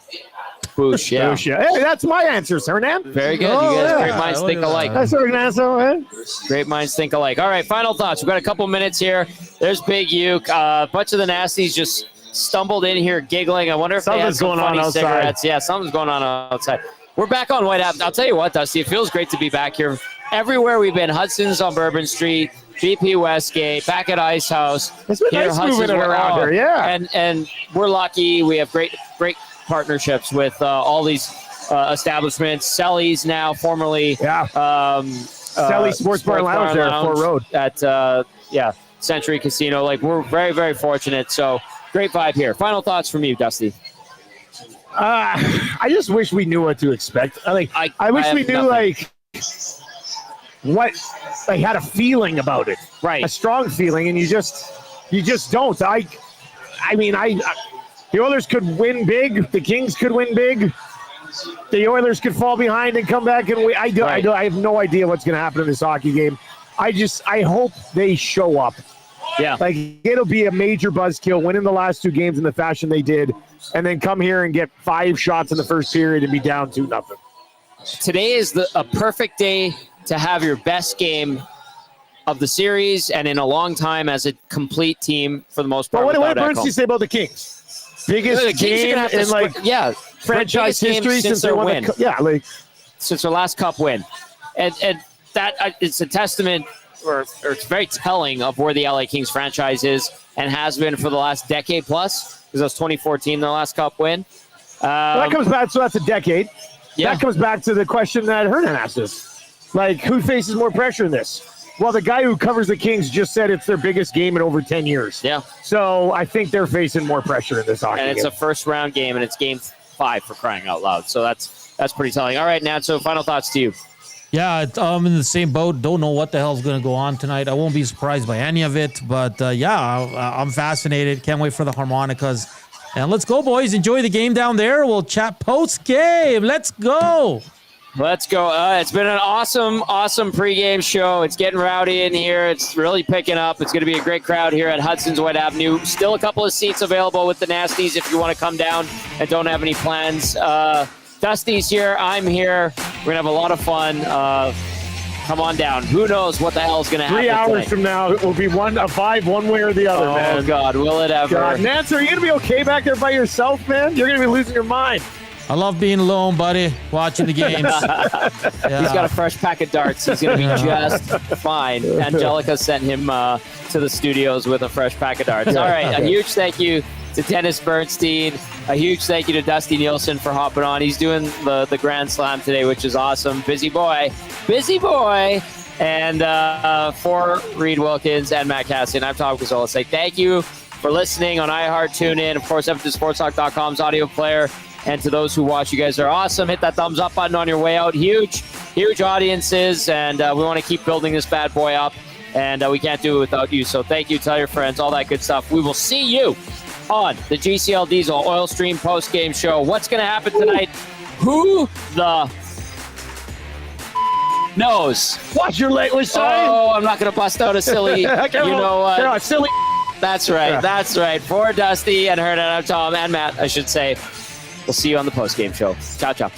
Boosh, yeah. Boosh, yeah. Hey, that's my answers, Hernan. Very good. Oh, you guys, yeah. great minds think alike. That's organized, man. Great minds think alike. All right, final thoughts. We've got a couple minutes here. There's Big Uke. A bunch of the Nasties just stumbled in here giggling. I wonder if they had Something's some going on funny outside. cigarettes. Yeah, something's going on outside. We're back on Whyte Avenue. I'll tell you what, Dusty, it feels great to be back here. Everywhere we've been, Hudsons on Bourbon Street, BP Westgate, back at Ice House. It's been nice moving it around here, yeah. And we're lucky. We have great partnerships with all these establishments. Selly's now, formerly Selly Sports Bar and Lounge there, Fort Road. At Century Casino. Like, we're very, very fortunate. So great vibe here. Final thoughts from you, Dusty. I just wish we knew what to expect. I wish we knew what had a feeling about it, right? A strong feeling, and you just don't. I mean, the Oilers could win big. The Kings could win big. The Oilers could fall behind and come back and win. I have no idea what's going to happen in this hockey game. I hope they show up. Yeah. Like, it'll be a major buzzkill winning the last two games in the fashion they did, and then come here and get 5 shots in the first period and be down 2-0. Today is a perfect day to have your best game of the series and in a long time as a complete team for the most part. But what did Bernstein say about the Kings? Biggest game in franchise history since they won since their last Cup win, and that it's a testament. Or it's very telling of where the LA Kings franchise is and has been for the last decade plus, because that was 2014, their last Cup win. That comes back, so that's a decade. Yeah. That comes back to the question that Hernan asked us. Like, who faces more pressure in this? Well, the guy who covers the Kings just said it's their biggest game in over 10 years. Yeah. So I think they're facing more pressure in this hockey game. And it's a first-round game, and it's Game 5 for crying out loud. So that's pretty telling. All right, Nat, so final thoughts to you. Yeah, I'm in the same boat. Don't know what the hell's going to go on tonight. I won't be surprised by any of it. But, I'm fascinated. Can't wait for the harmonicas. And let's go, boys. Enjoy the game down there. We'll chat post-game. Let's go. Let's go. It's been an awesome pregame show. It's getting rowdy in here. It's really picking up. It's going to be a great crowd here at Hudson's Whyte Avenue. Still a couple of seats available with the Nasties if you want to come down and don't have any plans. Dusty's here. I'm here. We're going to have a lot of fun. Come on down. Who knows what the hell is going to happen 3 hours tonight. from now, it will be 1-5 one way or the other, man. Oh, God. Will it ever? God. Nance, are you going to be okay back there by yourself, man? You're going to be losing your mind. I love being alone, buddy, watching the games. He's got a fresh pack of darts. He's going to be just fine. Angelica sent him to the studios with a fresh pack of darts. All right. A huge thank you to Dennis Bernstein. A huge thank you to Dusty Nielsen for hopping on. He's doing the Grand Slam today, which is awesome. Busy boy. And for Reed Wilkins and Matt Kassian, I'm Tom Gazzola. Say thank you for listening on iHeart, TuneIn, of course, EdmontonSportsTalk.com's audio player. And to those who watch, you guys are awesome. Hit that thumbs up button on your way out. Huge audiences, and we want to keep building this bad boy up. And we can't do it without you. So thank you. Tell your friends, all that good stuff. We will see you on the GCL Diesel Oil Stream post-game show. What's going to happen tonight? Who the knows? Watch your language, son. Oh, I'm not going to bust out a silly, silly. That's right. Yeah. That's right. For Dusty and Hernan, I'm Tom and Matt, I should say. We'll see you on the post-game show. Ciao, ciao.